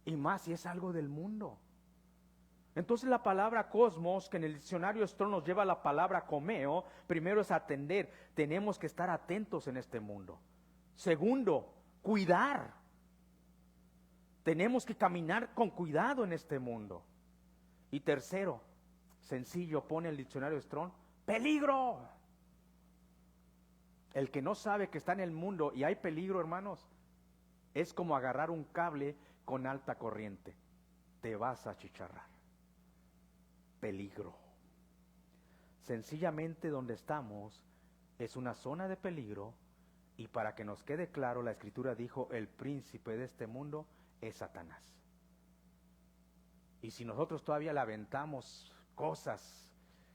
Y más si es algo del mundo. Entonces la palabra cosmos, que en el diccionario Strong nos lleva a la palabra comeo, primero es atender. Tenemos que estar atentos en este mundo. Segundo, cuidar. Tenemos que caminar con cuidado en este mundo. Y tercero, sencillo, pone el diccionario Strong, peligro. El que no sabe que está en el mundo y hay peligro, hermanos, es como agarrar un cable con alta corriente. Te vas a achicharrar. Peligro. Sencillamente donde estamos es una zona de peligro, y para que nos quede claro, la Escritura dijo, el príncipe de este mundo es Satanás. Y si nosotros todavía le aventamos cosas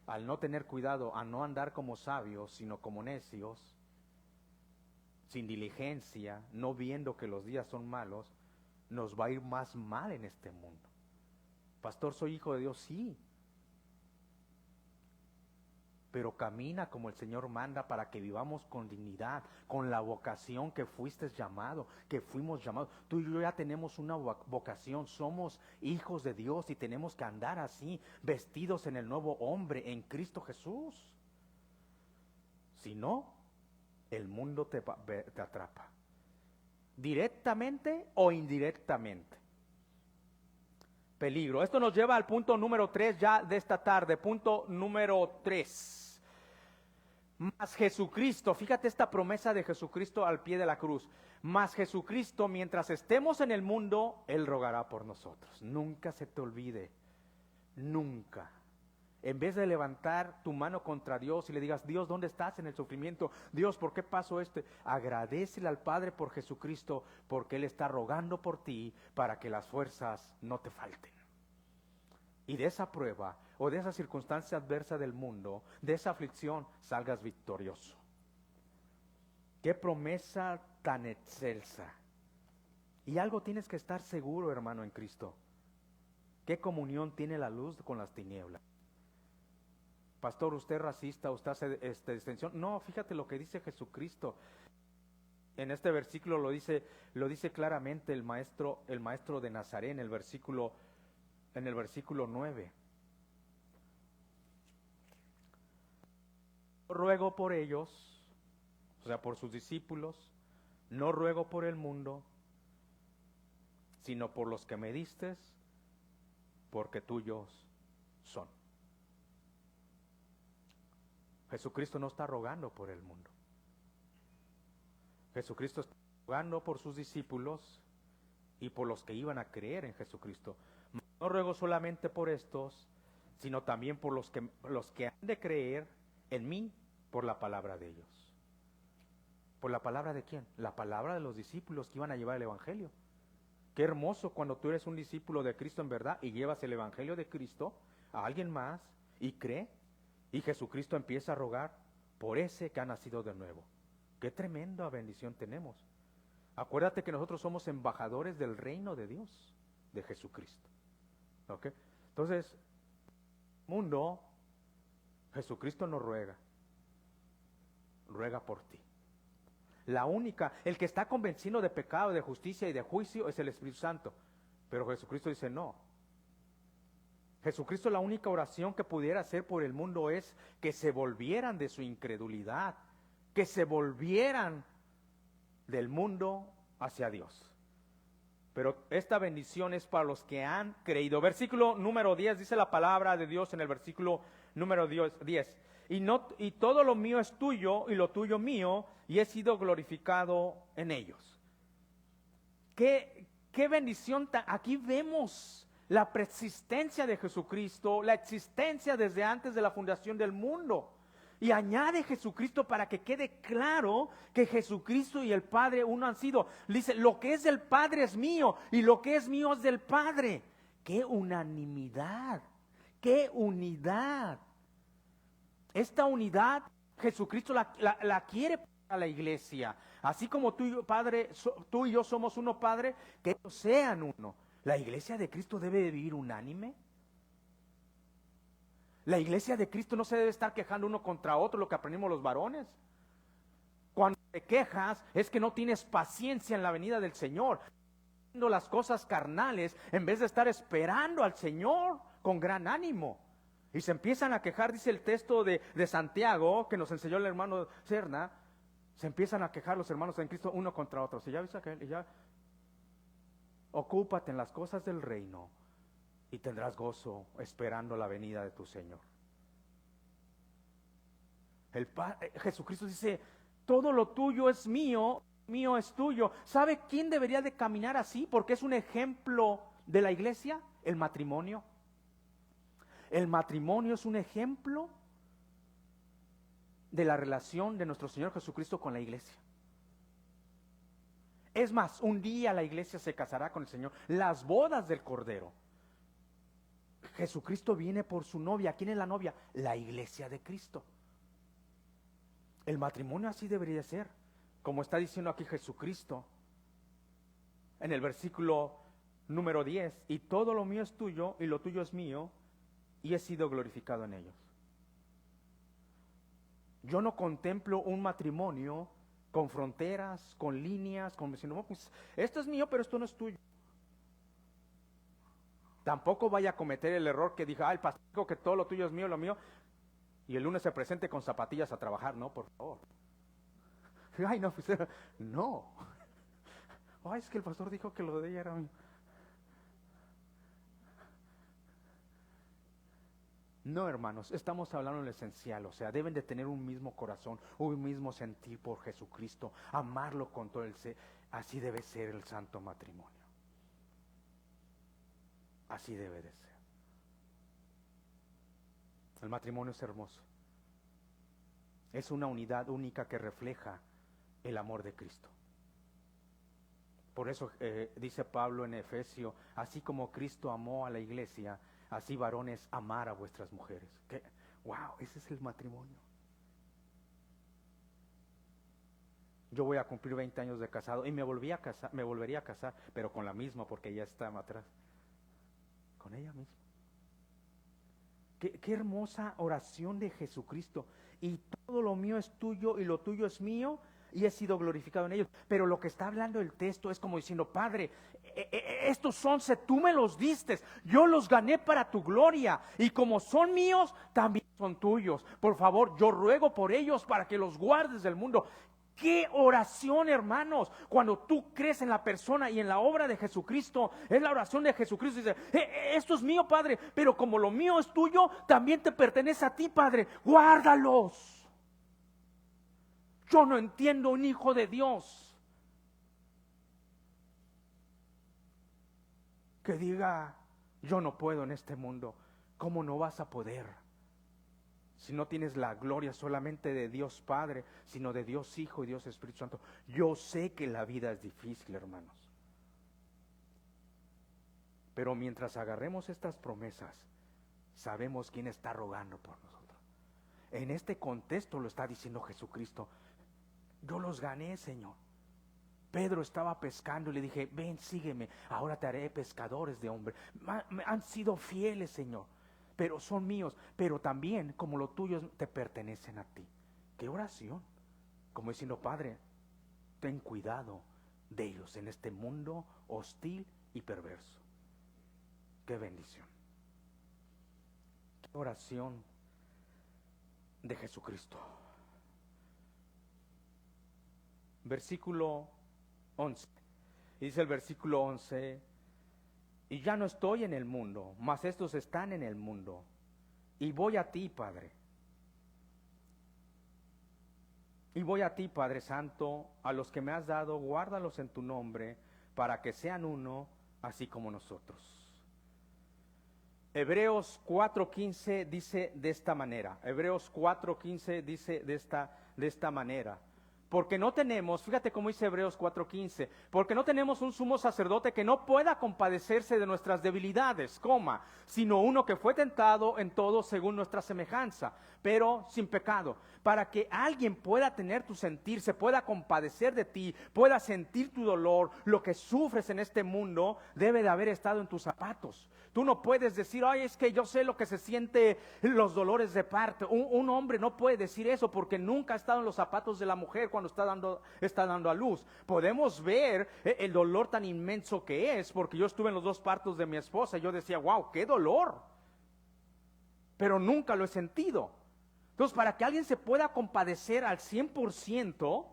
al no tener cuidado, a no andar como sabios, sino como necios, sin diligencia, no viendo que los días son malos, nos va a ir más mal en este mundo. Pastor, ¿soy hijo de Dios? Sí. Pero camina como el Señor manda para que vivamos con dignidad, con la vocación que fuiste llamado, que fuimos llamados. Tú y yo ya tenemos una vocación, somos hijos de Dios y tenemos que andar así, vestidos en el nuevo hombre, en Cristo Jesús. Si no, el mundo te atrapa, directamente o indirectamente. Peligro. Esto nos lleva al punto número 3 ya de esta tarde. Punto número 3. Mas Jesucristo, fíjate esta promesa de Jesucristo al pie de la cruz. Mas Jesucristo, mientras estemos en el mundo, Él rogará por nosotros. Nunca se te olvide, nunca. En vez de levantar tu mano contra Dios y le digas, Dios, ¿dónde estás en el sufrimiento? Dios, ¿por qué pasó esto? Agradécele al Padre por Jesucristo, porque Él está rogando por ti para que las fuerzas no te falten. Y de esa prueba o de esa circunstancia adversa del mundo, de esa aflicción, salgas victorioso. Qué promesa tan excelsa. Y algo tienes que estar seguro, hermano, en Cristo. ¿Qué comunión tiene la luz con las tinieblas? Pastor, ¿usted es racista? ¿Usted hace distinción? No, fíjate lo que dice Jesucristo. En este versículo lo dice claramente el maestro de Nazaret en el versículo 9. No ruego por ellos, o sea, por sus discípulos, no ruego por el mundo, sino por los que me diste, porque tuyos son. Jesucristo no está rogando por el mundo. Jesucristo está rogando por sus discípulos y por los que iban a creer en Jesucristo. No ruego solamente por estos, sino también por los que han de creer en mí por la palabra de ellos. ¿Por la palabra de quién? La palabra de los discípulos que iban a llevar el evangelio. Qué hermoso cuando tú eres un discípulo de Cristo en verdad y llevas el evangelio de Cristo a alguien más y cree. Y Jesucristo empieza a rogar por ese que ha nacido de nuevo. Qué tremenda bendición tenemos. Acuérdate que nosotros somos embajadores del reino de Dios, de Jesucristo. ¿Ok? Entonces, mundo, Jesucristo no ruega. Ruega por ti. El que está convencido de pecado, de justicia y de juicio es el Espíritu Santo. Pero Jesucristo dice no. Jesucristo, la única oración que pudiera hacer por el mundo es que se volvieran de su incredulidad, que se volvieran del mundo hacia Dios. Pero esta bendición es para los que han creído. Versículo número 10 dice la palabra de Dios en el versículo número 10. Y todo lo mío es tuyo y lo tuyo mío, y he sido glorificado en ellos. Qué bendición. Aquí vemos la persistencia de Jesucristo, la existencia desde antes de la fundación del mundo. Y añade Jesucristo para que quede claro que Jesucristo y el Padre uno han sido. Dice, lo que es del Padre es mío y lo que es mío es del Padre. ¡Qué unanimidad! ¡Qué unidad! Esta unidad Jesucristo la quiere para la iglesia. Así como tú y yo, Padre, tú y yo somos uno, Padre, que ellos sean uno. ¿La iglesia de Cristo debe de vivir unánime? La iglesia de Cristo no se debe estar quejando uno contra otro, lo que aprendimos los varones. Cuando te quejas es que no tienes paciencia en la venida del Señor. Haciendo las cosas carnales en vez de estar esperando al Señor con gran ánimo. Y se empiezan a quejar, dice el texto de Santiago, que nos enseñó el hermano Cerna. Se empiezan a quejar los hermanos en Cristo uno contra otro. Si ya viste aquel, ya ocúpate en las cosas del reino y tendrás gozo esperando la venida de tu Señor. Jesucristo dice, todo lo tuyo es mío, mío es tuyo. ¿Sabe quién debería de caminar así? Porque es un ejemplo de la iglesia, el matrimonio. El matrimonio es un ejemplo de la relación de nuestro Señor Jesucristo con la iglesia. Es más, un día la iglesia se casará con el Señor. Las bodas del Cordero. Jesucristo viene por su novia. ¿Quién es la novia? La iglesia de Cristo. El matrimonio así debería ser. Como está diciendo aquí Jesucristo. En el versículo número 10. Y todo lo mío es tuyo y lo tuyo es mío. Y he sido glorificado en ellos. Yo no contemplo un matrimonio con fronteras, con líneas, con diciendo, no, pues esto es mío, pero esto no es tuyo. Tampoco vaya a cometer el error que diga, el pastor dijo que todo lo tuyo es mío, lo mío, y el lunes se presente con zapatillas a trabajar. No, por favor. Ay, no, pues, no. Ay, es que el pastor dijo que lo de ella era mío. No, hermanos, estamos hablando en lo esencial, o sea, deben de tener un mismo corazón, un mismo sentir por Jesucristo, amarlo con todo el ser. Así debe ser el santo matrimonio. Así debe de ser. El matrimonio es hermoso. Es una unidad única que refleja el amor de Cristo. Por eso dice Pablo en Efesio, así como Cristo amó a la iglesia, así varones amar a vuestras mujeres. Wow, ese es el matrimonio. Yo voy a cumplir 20 años de casado y me volvería a casar, pero con la misma, porque ella está atrás. Con ella misma. Qué hermosa oración de Jesucristo. Y todo lo mío es tuyo y lo tuyo es mío, y he sido glorificado en ellos. Pero lo que está hablando el texto es como diciendo, Padre, estos 11 tú me los diste, yo los gané para tu gloria, y como son míos, también son tuyos. Por favor, yo ruego por ellos para que los guardes del mundo. ¡Qué oración, hermanos! Cuando tú crees en la persona y en la obra de Jesucristo, es la oración de Jesucristo. Dice, esto es mío, Padre, pero como lo mío es tuyo, también te pertenece a ti, Padre. ¡Guárdalos! Yo no entiendo un hijo de Dios que diga, yo no puedo en este mundo. ¿Cómo no vas a poder? Si no tienes la gloria solamente de Dios Padre, sino de Dios Hijo y Dios Espíritu Santo. Yo sé que la vida es difícil, hermanos. Pero mientras agarremos estas promesas, sabemos quién está rogando por nosotros. En este contexto lo está diciendo Jesucristo. Yo los gané, Señor. Pedro estaba pescando y le dije, ven, sígueme, ahora te haré pescadores de hombres. Han sido fieles, Señor, pero son míos, pero también como los tuyos te pertenecen a ti. ¿Qué oración? Como diciendo, Padre, ten cuidado de ellos en este mundo hostil y perverso. Qué bendición. Qué oración de Jesucristo. Versículo 11. Dice el versículo 11, y ya no estoy en el mundo, mas estos están en el mundo, y voy a ti, Padre. Y voy a ti, Padre Santo, a los que me has dado, guárdalos en tu nombre, para que sean uno, así como nosotros. Hebreos 4:15 dice de esta manera. Hebreos 4:15 dice de esta manera. Porque no tenemos, fíjate cómo dice Hebreos 4:15, porque no tenemos un sumo sacerdote que no pueda compadecerse de nuestras debilidades, sino uno que fue tentado en todo según nuestra semejanza, pero sin pecado, para que alguien pueda tener tu sentir, se pueda compadecer de ti, pueda sentir tu dolor, lo que sufres en este mundo, debe de haber estado en tus zapatos. Tú no puedes decir, ay, es que yo sé lo que se siente los dolores de parto. Un hombre no puede decir eso porque nunca ha estado en los zapatos de la mujer cuando está dando a luz. Podemos ver el dolor tan inmenso que es, porque yo estuve en los dos partos de mi esposa y yo decía, wow, qué dolor. Pero nunca lo he sentido. Entonces, para que alguien se pueda compadecer al 100%,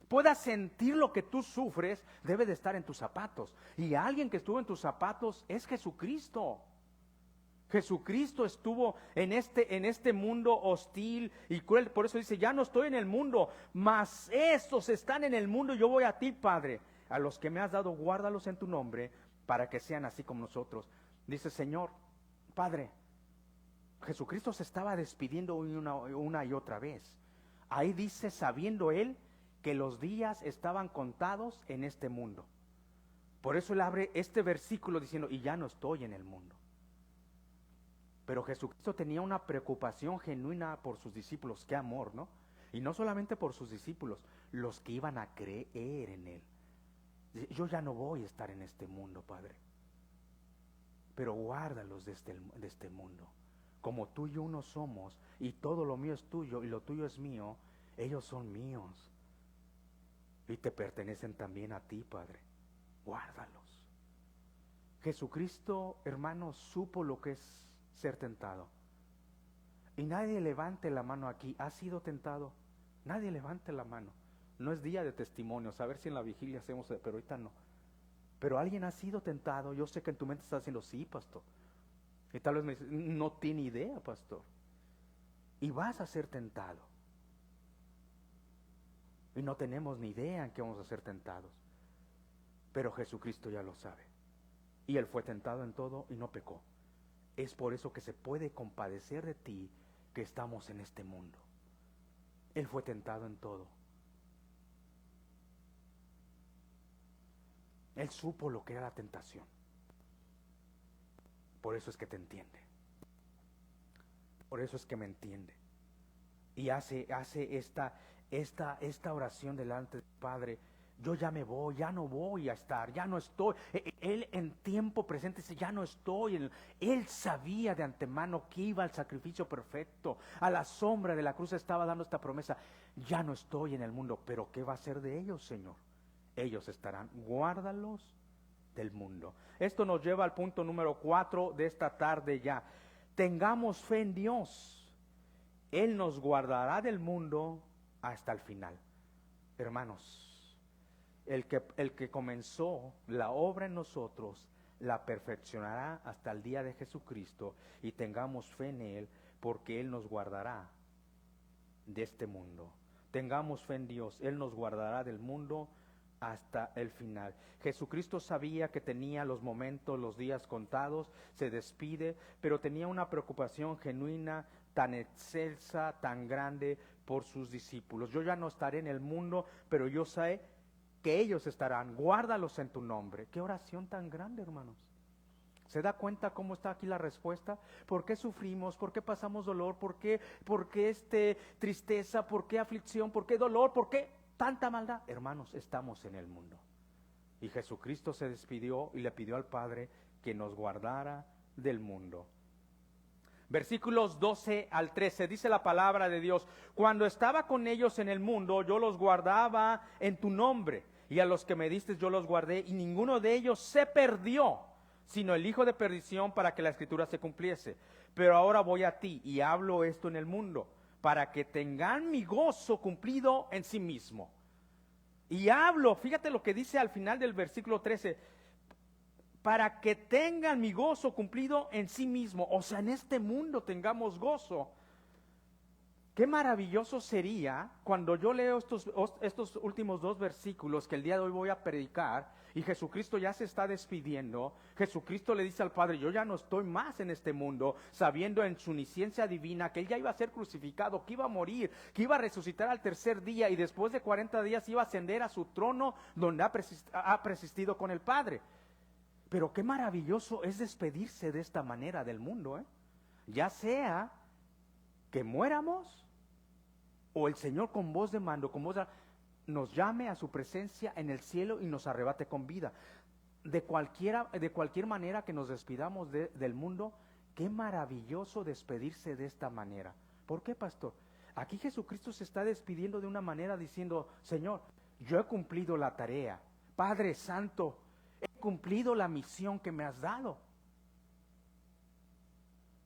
pueda sentir lo que tú sufres, debe de estar en tus zapatos. Y alguien que estuvo en tus zapatos es Jesucristo. Jesucristo estuvo en este mundo hostil y cruel. Por eso dice, ya no estoy en el mundo, mas estos están en el mundo. Yo voy a ti, Padre. A los que me has dado, guárdalos en tu nombre, para que sean así como nosotros. Dice, Señor, Padre, Jesucristo se estaba despidiendo una y otra vez. Ahí dice, sabiendo él que los días estaban contados en este mundo. Por eso él abre este versículo diciendo, y ya no estoy en el mundo. Pero Jesucristo tenía una preocupación genuina por sus discípulos. Qué amor, ¿no? Y no solamente por sus discípulos, los que iban a creer en él. Yo ya no voy a estar en este mundo, Padre, pero guárdalos de este mundo. Como tú y uno somos, y todo lo mío es tuyo y lo tuyo es mío, ellos son míos y te pertenecen también a ti, Padre. Guárdalos. Jesucristo, hermanos, supo lo que es ser tentado. Y nadie levante la mano aquí. ¿Ha sido tentado? Nadie levante la mano. No es día de testimonios, a ver si en la vigilia hacemos, pero ahorita no. Pero alguien ha sido tentado. Yo sé que en tu mente estás diciendo, sí, pastor. Y tal vez me dices, no tiene idea, pastor. Y vas a ser tentado. Y no tenemos ni idea en qué vamos a ser tentados. Pero Jesucristo ya lo sabe. Y Él fue tentado en todo y no pecó. Es por eso que se puede compadecer de ti que estamos en este mundo. Él fue tentado en todo. Él supo lo que era la tentación. Por eso es que te entiende. Por eso es que me entiende. Y hace esta oración delante del Padre. Yo ya me voy, ya no voy a estar, ya no estoy. Él en tiempo presente dice, ya no estoy. Él sabía de antemano que iba al sacrificio perfecto. A la sombra de la cruz estaba dando esta promesa. Ya no estoy en el mundo, pero ¿qué va a ser de ellos, Señor? Ellos estarán, guárdalos del mundo. Esto nos lleva al punto número 4 de esta tarde ya. Tengamos fe en Dios. Él nos guardará del mundo hasta el final. Hermanos, el que comenzó la obra en nosotros, la perfeccionará hasta el día de Jesucristo, y tengamos fe en Él, porque Él nos guardará de este mundo. Tengamos fe en Dios, Él nos guardará del mundo hasta el final. Jesucristo sabía que tenía los momentos, los días contados, se despide, pero tenía una preocupación genuina, tan excelsa, tan grande por sus discípulos. Yo ya no estaré en el mundo, pero yo sé que ellos estarán. Guárdalos en tu nombre. Qué oración tan grande, hermanos. ¿Se da cuenta cómo está aquí la respuesta? ¿Por qué sufrimos? ¿Por qué pasamos dolor? ¿Por qué tristeza? ¿Por qué aflicción? ¿Por qué dolor? ¿Por qué tanta maldad? Hermanos, estamos en el mundo. Y Jesucristo se despidió y le pidió al Padre que nos guardara del mundo. Versículos 12 al 13, dice la palabra de Dios: cuando estaba con ellos en el mundo, yo los guardaba en tu nombre, y a los que me diste yo los guardé, y ninguno de ellos se perdió, sino el hijo de perdición, para que la escritura se cumpliese. Pero ahora voy a ti, y hablo esto en el mundo, para que tengan mi gozo cumplido en sí mismo. Y hablo, fíjate lo que dice al final del versículo 13, para que tengan mi gozo cumplido en sí mismo. O sea, en este mundo tengamos gozo. Qué maravilloso sería cuando yo leo estos últimos 2 versículos que el día de hoy voy a predicar, y Jesucristo ya se está despidiendo. Jesucristo le dice al Padre: yo ya no estoy más en este mundo, sabiendo en su omnisciencia divina que Él ya iba a ser crucificado, que iba a morir, que iba a resucitar al tercer día, y después de 40 días iba a ascender a su trono, donde ha persistido con el Padre. Pero qué maravilloso es despedirse de esta manera del mundo, ya sea que muéramos, o el Señor con voz de mando, nos llame a su presencia en el cielo y nos arrebate con vida. De cualquier manera que nos despidamos del mundo, qué maravilloso despedirse de esta manera. ¿Por qué, pastor? Aquí Jesucristo se está despidiendo de una manera diciendo: Señor, yo he cumplido la tarea. Padre Santo, he cumplido la misión que me has dado.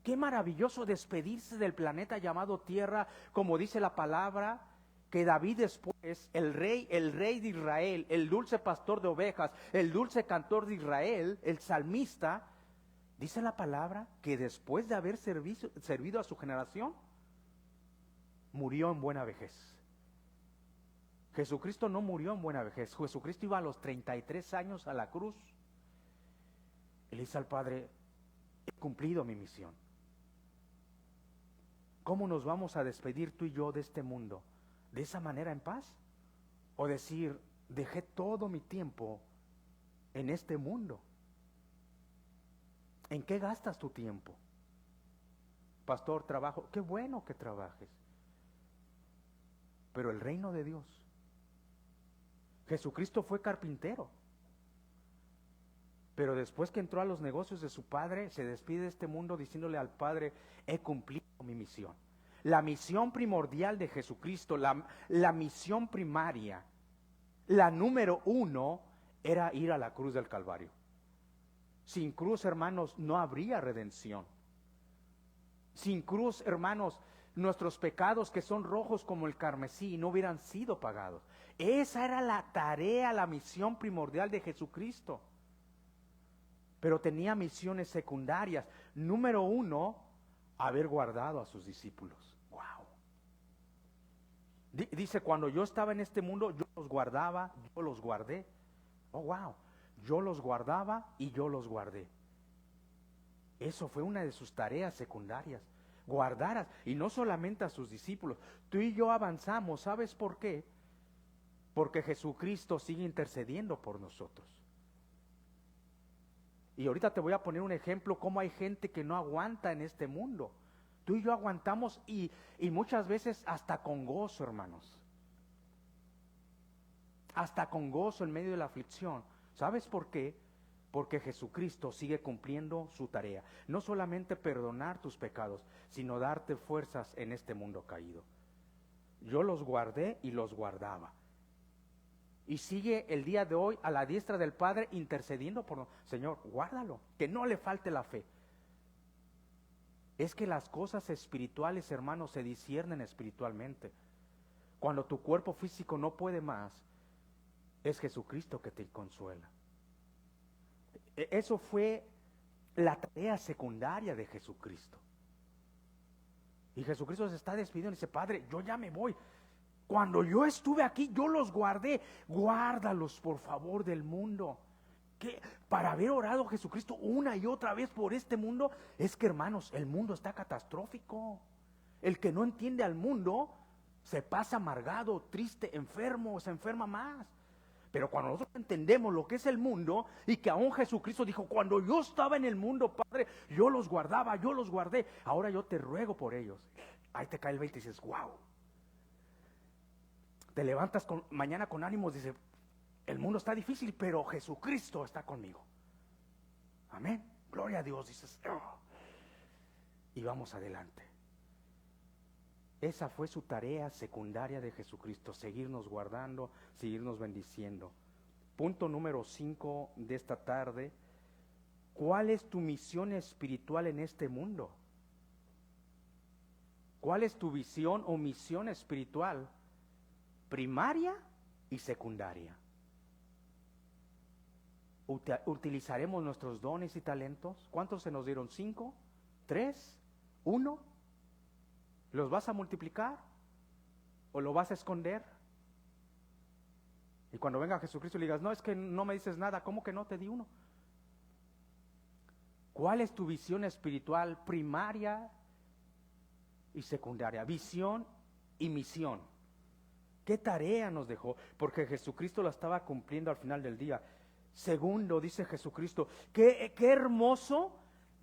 Qué maravilloso despedirse del planeta llamado Tierra, como dice la palabra, que David después, el rey de Israel, el dulce pastor de ovejas, el dulce cantor de Israel, el salmista, dice la palabra que después de haber servido a su generación, murió en buena vejez. Jesucristo no murió en buena vejez. Jesucristo iba a los 33 años a la cruz. Él dice al Padre: he cumplido mi misión. ¿Cómo nos vamos a despedir tú y yo de este mundo? ¿De esa manera en paz? ¿O decir: dejé todo mi tiempo en este mundo? ¿En qué gastas tu tiempo? Pastor, trabajo. Qué bueno que trabajes. Pero el reino de Dios, Jesucristo fue carpintero, pero después que entró a los negocios de su Padre, se despide de este mundo diciéndole al Padre: he cumplido mi misión. La misión primordial de Jesucristo, la misión primaria, la número 1, era ir a la cruz del Calvario. Sin cruz, hermanos, no habría redención. Sin cruz, hermanos, nuestros pecados, que son rojos como el carmesí, no hubieran sido pagados. Esa era la tarea, la misión primordial de Jesucristo. Pero tenía misiones secundarias. Número 1, haber guardado a sus discípulos. Wow. Dice: cuando yo estaba en este mundo, yo los guardaba, yo los guardé. Oh, wow. Yo los guardaba y yo los guardé. Eso fue una de sus tareas secundarias. guardaras, y no solamente a sus discípulos. Tú y yo avanzamos, ¿sabes por qué? Porque Jesucristo sigue intercediendo por nosotros. Y ahorita te voy a poner un ejemplo, cómo hay gente que no aguanta en este mundo. Tú y yo aguantamos y muchas veces hasta con gozo, hermanos. Hasta con gozo en medio de la aflicción. ¿Sabes por qué? Porque Jesucristo sigue cumpliendo su tarea. No solamente perdonar tus pecados, sino darte fuerzas en este mundo caído. Yo los guardé y los guardaba. Y sigue el día de hoy a la diestra del Padre intercediendo por nosotros. Señor, guárdalo, que no le falte la fe. Es que las cosas espirituales, hermanos, se disciernen espiritualmente. Cuando tu cuerpo físico no puede más, es Jesucristo que te consuela. Eso fue la tarea secundaria de Jesucristo. Y Jesucristo se está despidiendo y dice, Padre, yo ya me voy. Cuando yo estuve aquí, yo los guardé. Guárdalos, por favor, del mundo. Que para haber orado Jesucristo una y otra vez por este mundo, es que, hermanos, el mundo está catastrófico. El que no entiende al mundo se pasa amargado, triste, enfermo, se enferma más. Pero cuando nosotros entendemos lo que es el mundo, y que aún Jesucristo dijo, cuando yo estaba en el mundo, Padre, yo los guardaba, yo los guardé, ahora yo te ruego por ellos. Ahí te cae el 20 y dices, wow. Te levantas mañana con ánimos, dices, el mundo está difícil, pero Jesucristo está conmigo. Amén, gloria a Dios, dices, oh. Y vamos adelante. Esa fue su tarea secundaria de Jesucristo, seguirnos guardando, seguirnos bendiciendo. Punto número 5 de esta tarde. ¿Cuál es tu misión espiritual en este mundo? ¿Cuál es tu visión o misión espiritual? Primaria y secundaria. ¿Utilizaremos nuestros dones y talentos? ¿Cuántos se nos dieron? ¿5? ¿3? ¿1? ¿Los vas a multiplicar? ¿O lo vas a esconder? Y cuando venga Jesucristo y le digas, no, es que no me dices nada, ¿cómo que no te di uno? ¿Cuál es tu visión espiritual primaria y secundaria? Visión y misión. ¿Qué tarea nos dejó? Porque Jesucristo la estaba cumpliendo al final del día. Segundo, dice Jesucristo, qué hermoso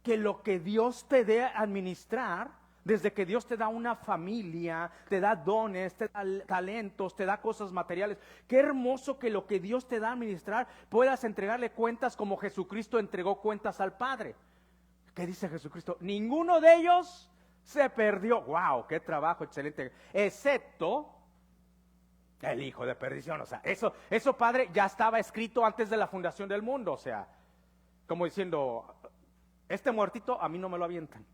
que lo que Dios te dé a administrar. Desde que Dios te da una familia, te da dones, te da talentos, te da cosas materiales. Qué hermoso que lo que Dios te da a administrar puedas entregarle cuentas como Jesucristo entregó cuentas al Padre. ¿Qué dice Jesucristo? Ninguno de ellos se perdió. ¡Wow! ¡Qué trabajo excelente! Excepto el hijo de perdición. O sea, eso, Padre, ya estaba escrito antes de la fundación del mundo. O sea, como diciendo, este muertito a mí no me lo avientan.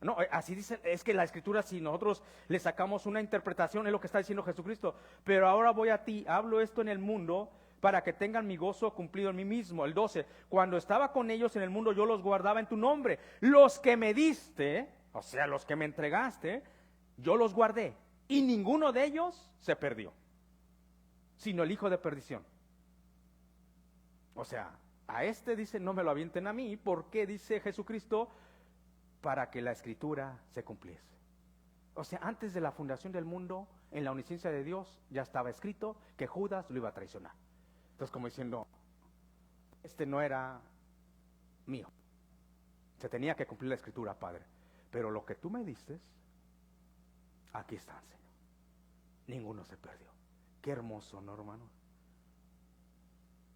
No, así dice, es que la Escritura, si nosotros le sacamos una interpretación, es lo que está diciendo Jesucristo. Pero ahora voy a ti, hablo esto en el mundo para que tengan mi gozo cumplido en mí mismo. El 12, cuando estaba con ellos en el mundo, yo los guardaba en tu nombre. Los que me diste, o sea, los que me entregaste, yo los guardé. Y ninguno de ellos se perdió, sino el hijo de perdición. O sea, a este dice, no me lo avienten a mí, porque dice Jesucristo, para que la Escritura se cumpliese. O sea, antes de la fundación del mundo, en la omnisciencia de Dios, ya estaba escrito que Judas lo iba a traicionar. Entonces, como diciendo, este no era mío. Se tenía que cumplir la Escritura, Padre. Pero lo que tú me diste, aquí está, Señor. Ninguno se perdió. Qué hermoso, ¿no, hermano?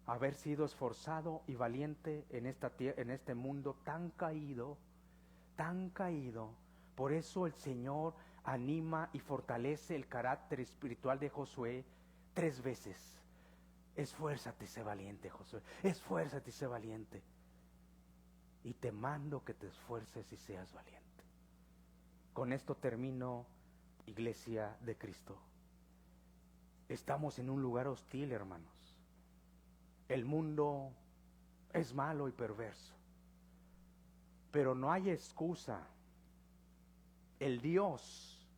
Haber sido esforzado y valiente en este mundo tan caído. Tan caído. Por eso el Señor anima y fortalece el carácter espiritual de Josué 3 veces. Esfuérzate y sé valiente, Josué. Esfuérzate y sé valiente. Y te mando que te esfuerces y seas valiente. Con esto termino, Iglesia de Cristo. Estamos en un lugar hostil, hermanos. El mundo es malo y perverso. Pero no hay excusa. El Dios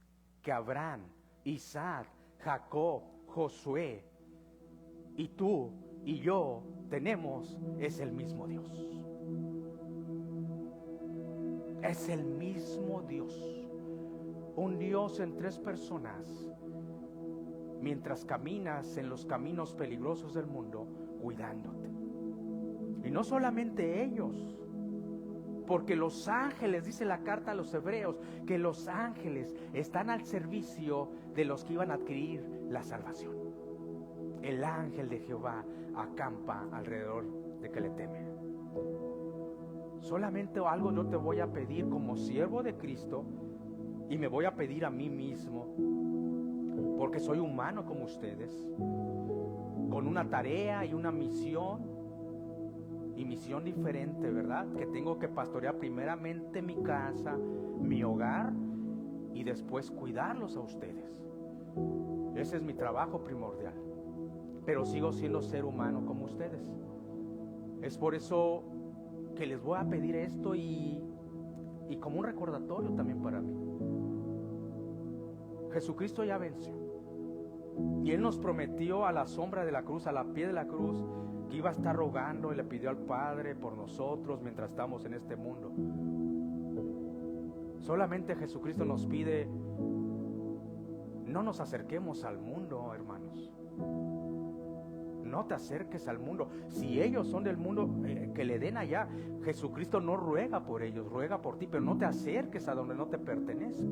que Abraham, Isaac, Jacob, Josué y tú y yo tenemos es el mismo Dios. Es el mismo Dios. un Dios en tres personas, mientras caminas en los caminos peligrosos del mundo, cuidándote. Y no solamente ellos, porque los ángeles, dice la carta a los hebreos, que los ángeles están al servicio de los que iban a adquirir la salvación. El ángel de Jehová acampa alrededor de que le temen. Solamente algo yo te voy a pedir como siervo de Cristo, y me voy a pedir a mí mismo, porque soy humano como ustedes, con una tarea y una misión, y misión diferente, ¿verdad? Que tengo que pastorear primeramente mi casa, mi hogar, y después cuidarlos a ustedes. Ese es mi trabajo primordial. Pero sigo siendo ser humano como ustedes. Es por eso que les voy a pedir esto, y como un recordatorio también para mí. Jesucristo ya venció, y Él nos prometió a la sombra de la cruz, a la pie de la cruz, que iba a estar rogando, y le pidió al Padre por nosotros mientras estamos en este mundo. Solamente Jesucristo nos pide: no nos acerquemos al mundo, hermanos. No te acerques al mundo. Si ellos son del mundo, que le den allá. Jesucristo no ruega por ellos, ruega por ti, pero no te acerques a donde no te pertenece.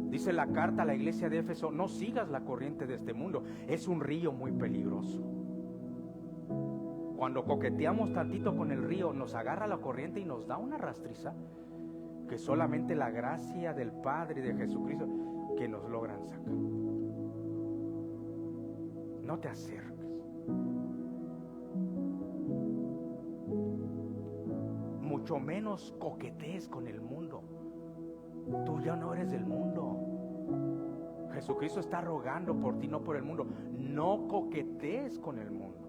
Dice la carta a la iglesia de Éfeso: no sigas la corriente de este mundo, es un río muy peligroso. Cuando coqueteamos tantito con el río, nos agarra la corriente y nos da una rastriza que solamente la gracia del Padre y de Jesucristo que nos logran sacar. No te acerques. Mucho menos coquetees con el mundo. Tú ya no eres del mundo. Jesucristo está rogando por ti, no por el mundo. No coquetees con el mundo.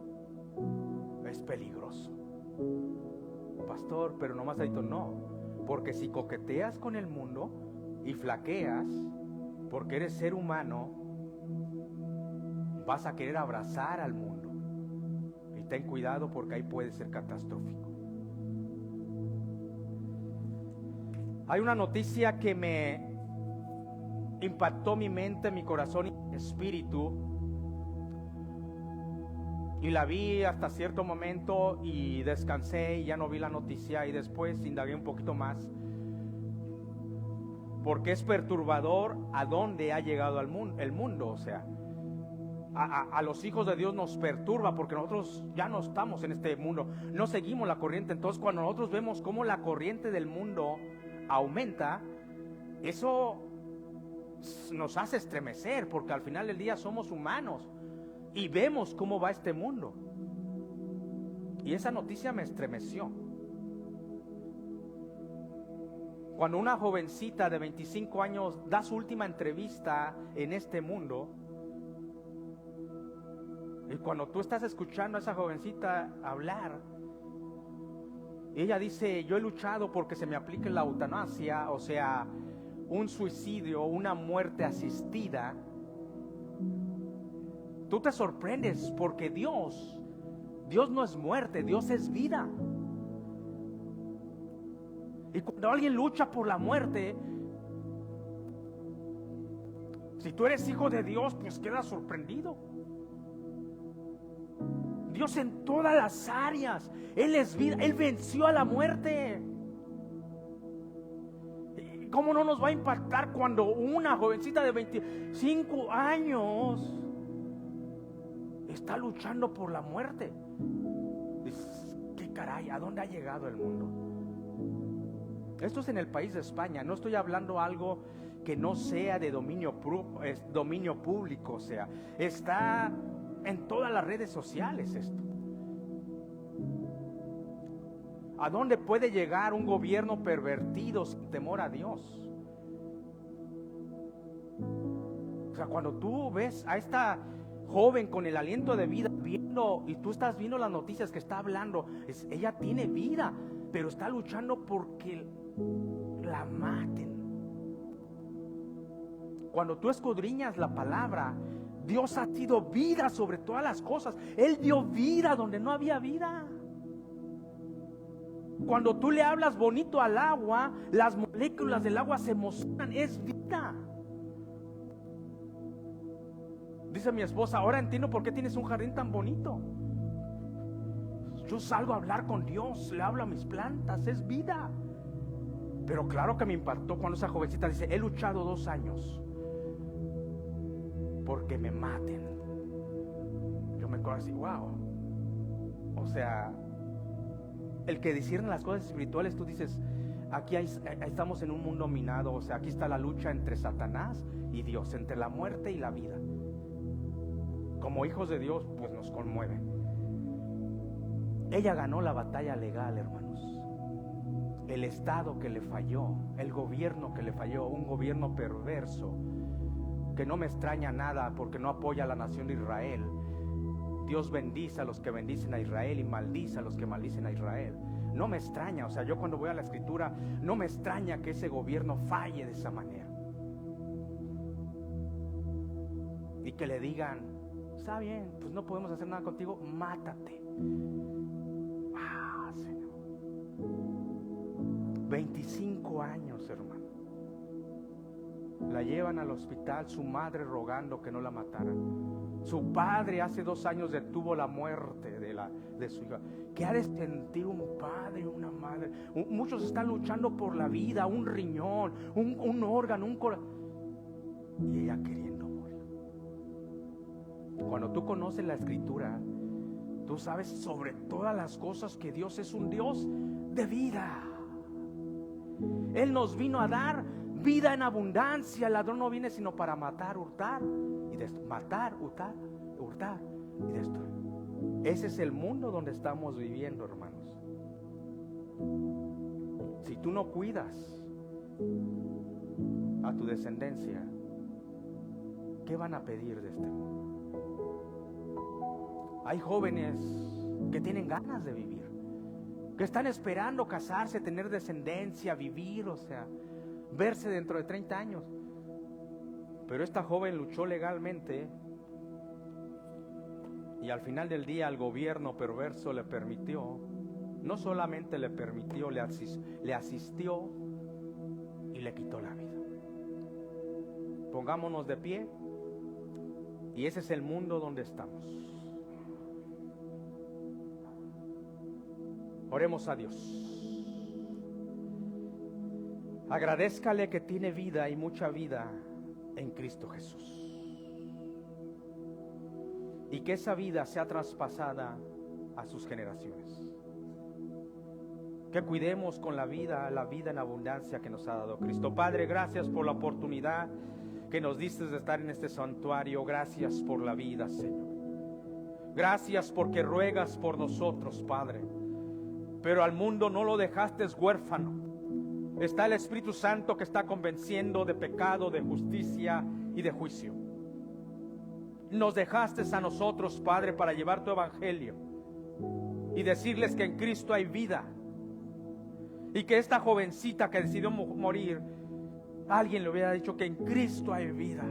Es peligroso. Pastor, pero nomás ha dicho no. Porque si coqueteas con el mundo y flaqueas, porque eres ser humano, vas a querer abrazar al mundo. Y ten cuidado, porque ahí puede ser catastrófico. Hay una noticia que me impactó mi mente, mi corazón y mi espíritu, y la vi hasta cierto momento y descansé y ya no vi la noticia, y después indagué un poquito más, porque es perturbador a dónde ha llegado el mundo. O sea, a los hijos de Dios nos perturba, porque nosotros ya no estamos en este mundo, no seguimos la corriente. Entonces, cuando nosotros vemos cómo la corriente del mundo aumenta, eso nos hace estremecer, porque al final del día somos humanos y vemos cómo va este mundo. Y esa noticia me estremeció. Cuando una jovencita de 25 años da su última entrevista en este mundo, y cuando tú estás escuchando a esa jovencita hablar, ella dice: yo he luchado porque se me aplique la eutanasia, o sea, un suicidio, una muerte asistida. Tú te sorprendes, porque Dios no es muerte, Dios es vida. Y cuando alguien lucha por la muerte, si tú eres hijo de Dios, pues quedas sorprendido. Dios en todas las áreas, Él es vida, Él venció a la muerte. ¿Cómo no nos va a impactar cuando una jovencita de 25 años está luchando por la muerte? Dices: ¿qué caray? ¿A dónde ha llegado el mundo? Esto es en el país de España. No estoy hablando algo que no sea de dominio público. O sea, está en todas las redes sociales esto. ¿A dónde puede llegar un gobierno pervertido sin temor a Dios? O sea, cuando tú ves a esta joven con el aliento de vida viendo, y tú estás viendo las noticias que está hablando, ella tiene vida, pero está luchando porque la maten. Cuando tú escudriñas la palabra, Dios ha sido vida sobre todas las cosas. Él dio vida donde no había vida. Cuando tú le hablas bonito al agua, las moléculas del agua se emocionan, es vida. Dice mi esposa, ahora entiendo por qué tienes un jardín tan bonito. Yo salgo a hablar con Dios, le hablo a mis plantas, es vida. Pero claro que me impactó cuando esa jovencita dice, he luchado 2 años porque me maten. Yo me quedo así, wow. O sea, el que discierne las cosas espirituales, tú dices, aquí estamos en un mundo minado. O sea, aquí está la lucha entre Satanás y Dios, entre la muerte y la vida. Como hijos de Dios, pues nos conmueve. Ella ganó la batalla legal, hermanos. El Estado que le falló, el gobierno que le falló, un gobierno perverso, que no me extraña nada porque no apoya a la nación de Israel. Dios bendice a los que bendicen a Israel y maldice a los que maldicen a Israel. No me extraña, o sea, yo cuando voy a la Escritura, no me extraña que ese gobierno falle de esa manera. Y que le digan, está bien, pues no podemos hacer nada contigo, mátate. Ah, Señor. 25 años, hermano. La llevan al hospital, su madre rogando que no la mataran. Su padre hace 2 años detuvo la muerte de su hija. ¿Qué ha de sentir un padre, una madre? Muchos están luchando por la vida, un riñón, un órgano, un corazón. Y ella queriendo morir. Cuando tú conoces la Escritura, tú sabes sobre todas las cosas que Dios es un Dios de vida. Él nos vino a dar vida en abundancia. El ladrón no viene sino para matar, hurtar y destruir. Matar, hurtar y destruir. Ese es el mundo donde estamos viviendo, hermanos. Si tú no cuidas a tu descendencia, ¿qué van a pedir de este mundo? Hay jóvenes que tienen ganas de vivir, que están esperando casarse, tener descendencia, vivir, o sea, verse dentro de 30 años. Pero esta joven luchó legalmente y al final del día el gobierno perverso le permitió, no solamente le permitió, le asistió y le quitó la vida. Pongámonos de pie, y ese es el mundo donde estamos. Oremos a Dios. Agradézcale que tiene vida y mucha vida en Cristo Jesús. Y que esa vida sea traspasada a sus generaciones. Que cuidemos con la vida en abundancia que nos ha dado Cristo. Padre, gracias por la oportunidad que nos diste de estar en este santuario. Gracias por la vida, Señor. Gracias porque ruegas por nosotros, Padre. Pero al mundo no lo dejaste huérfano. Está el Espíritu Santo que está convenciendo de pecado, de justicia y de juicio. Nos dejaste a nosotros, Padre, para llevar tu evangelio y decirles que en Cristo hay vida. Y que esta jovencita que decidió morir, alguien le hubiera dicho que en Cristo hay vida,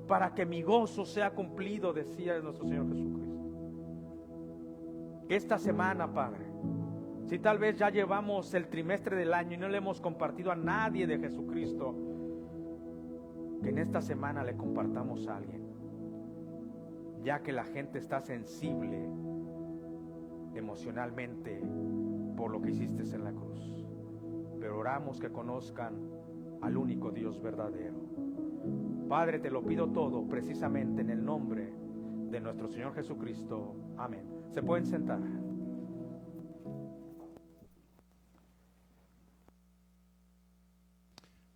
para que mi gozo sea cumplido, decía nuestro Señor Jesucristo. Que esta semana, Padre, si tal vez ya llevamos el trimestre del año y no le hemos compartido a nadie de Jesucristo, que en esta semana le compartamos a alguien, ya que la gente está sensible emocionalmente por lo que hiciste en la cruz. Pero oramos que conozcan al único Dios verdadero. Padre, te lo pido todo precisamente en el nombre de nuestro Señor Jesucristo. Amén. Se pueden sentar.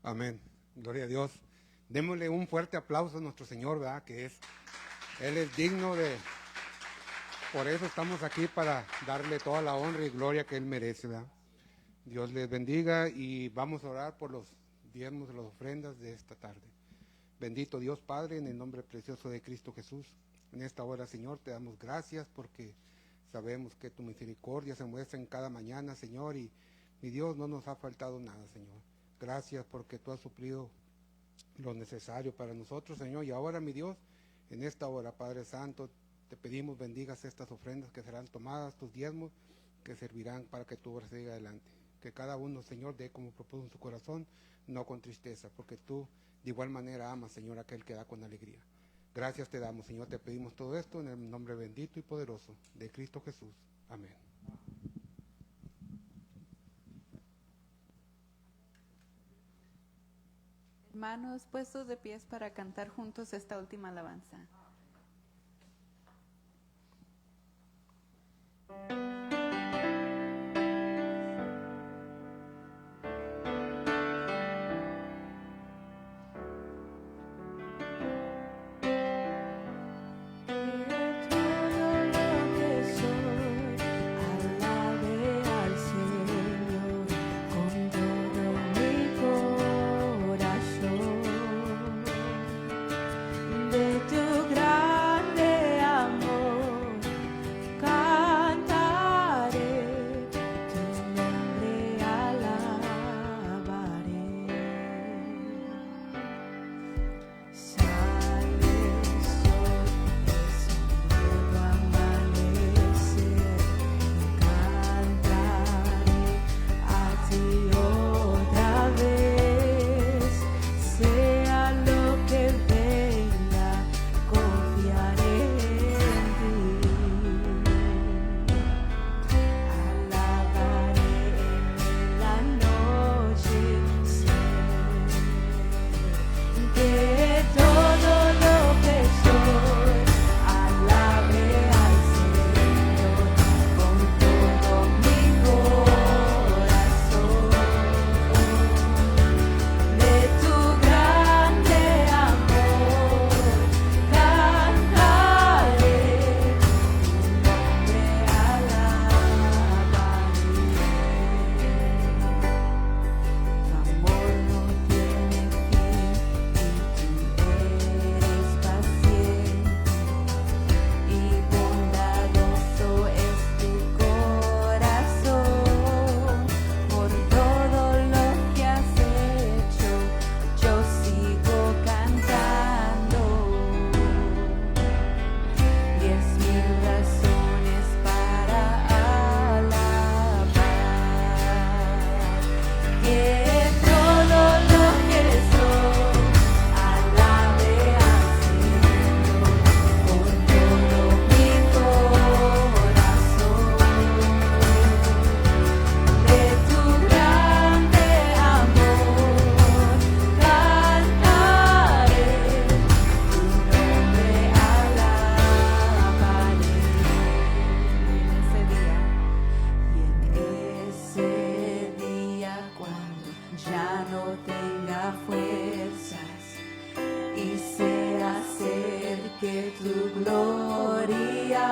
Amén. Gloria a Dios. Démosle un fuerte aplauso a nuestro Señor, ¿verdad? Él es digno de... Por eso estamos aquí, para darle toda la honra y gloria que Él merece, ¿verdad? Dios les bendiga y vamos a orar por los diezmos de las ofrendas de esta tarde. Bendito Dios Padre, en el nombre precioso de Cristo Jesús. En esta hora, Señor, te damos gracias porque sabemos que tu misericordia se muestra en cada mañana, Señor, y mi Dios, no nos ha faltado nada, Señor. Gracias porque tú has suplido lo necesario para nosotros, Señor. Y ahora, mi Dios, en esta hora, Padre Santo, te pedimos bendigas estas ofrendas que serán tomadas, tus diezmos, que servirán para que tu obra siga adelante. Que cada uno, Señor, dé como propuso en su corazón, no con tristeza, porque tú de igual manera amas, Señor, aquel que da con alegría. Gracias te damos, Señor, te pedimos todo esto en el nombre bendito y poderoso de Cristo Jesús. Amén. Hermanos, puestos de pies para cantar juntos esta última alabanza. De tu grande amor cantaré, tu nombre alabaré. Sale el sol, es un nuevo amanecer, cantaré a ti otra vez, sea lo que venga, confiaré en ti. Alabaré en la noche, que todo lo que soy alabe al Señor con todo mi corazón. De tu grande amor cantaré, tu nombre alabaré. Tu amor no tiene fin y tú eres paciente y bondadoso es tu corazón. Por todo lo que has hecho, yo sigo cantando. 10,000 razones para alabar. Que todo lo que soy alabe al Señor con todo mi corazón. De tu grande amor cantaré, tu nombre alabaré. En ese día cuando ya no tenga fuerzas y se acerque tu gloria,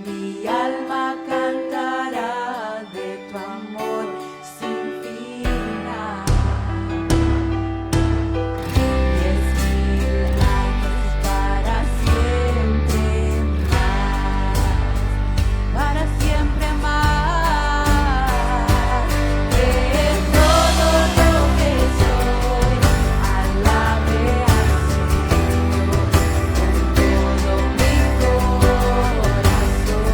mi alma cantará de tu amor sin final. 10,000 años para siempre más, para siempre más. Que todo lo que soy alabe al Señor con todo mi corazón.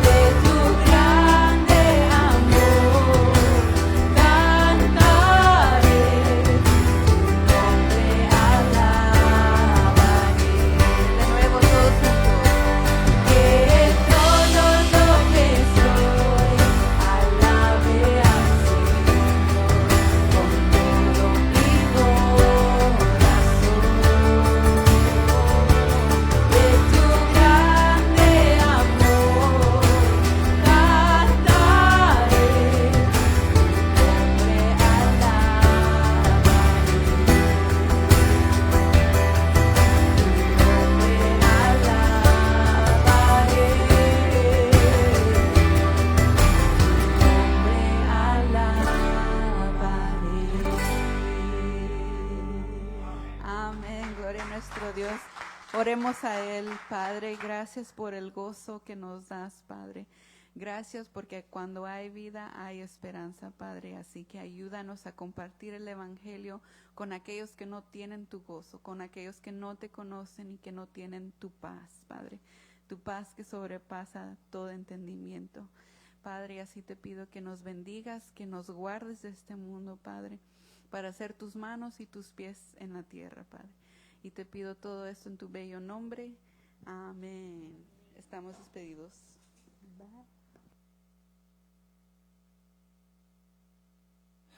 De tu grande amor cantaré, tu nombre alabaré. De nuevo todos juntos. Que todo lo que soy alabe al Señor con todo mi corazón. De tu grande amor cantaré, tu nombre Amén, gloria a nuestro Dios. Oremos a Él, Padre, gracias por el gozo que nos das, Padre. Gracias porque cuando hay vida hay esperanza, Padre. Así que ayúdanos a compartir el Evangelio con aquellos que no tienen tu gozo, con aquellos que no te conocen y que no tienen tu paz, Padre. tu paz que sobrepasa todo entendimiento. Padre, así te pido que nos bendigas, que nos guardes de este mundo, Padre, para hacer tus manos y tus pies en la tierra, Padre. Y te pido todo esto en tu bello nombre. Amén. Estamos despedidos. Bye.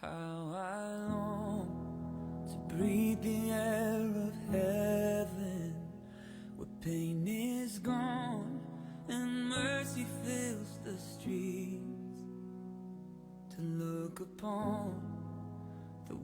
How I long to breathe the air of heaven, where pain is gone and mercy fills the streets, to look upon the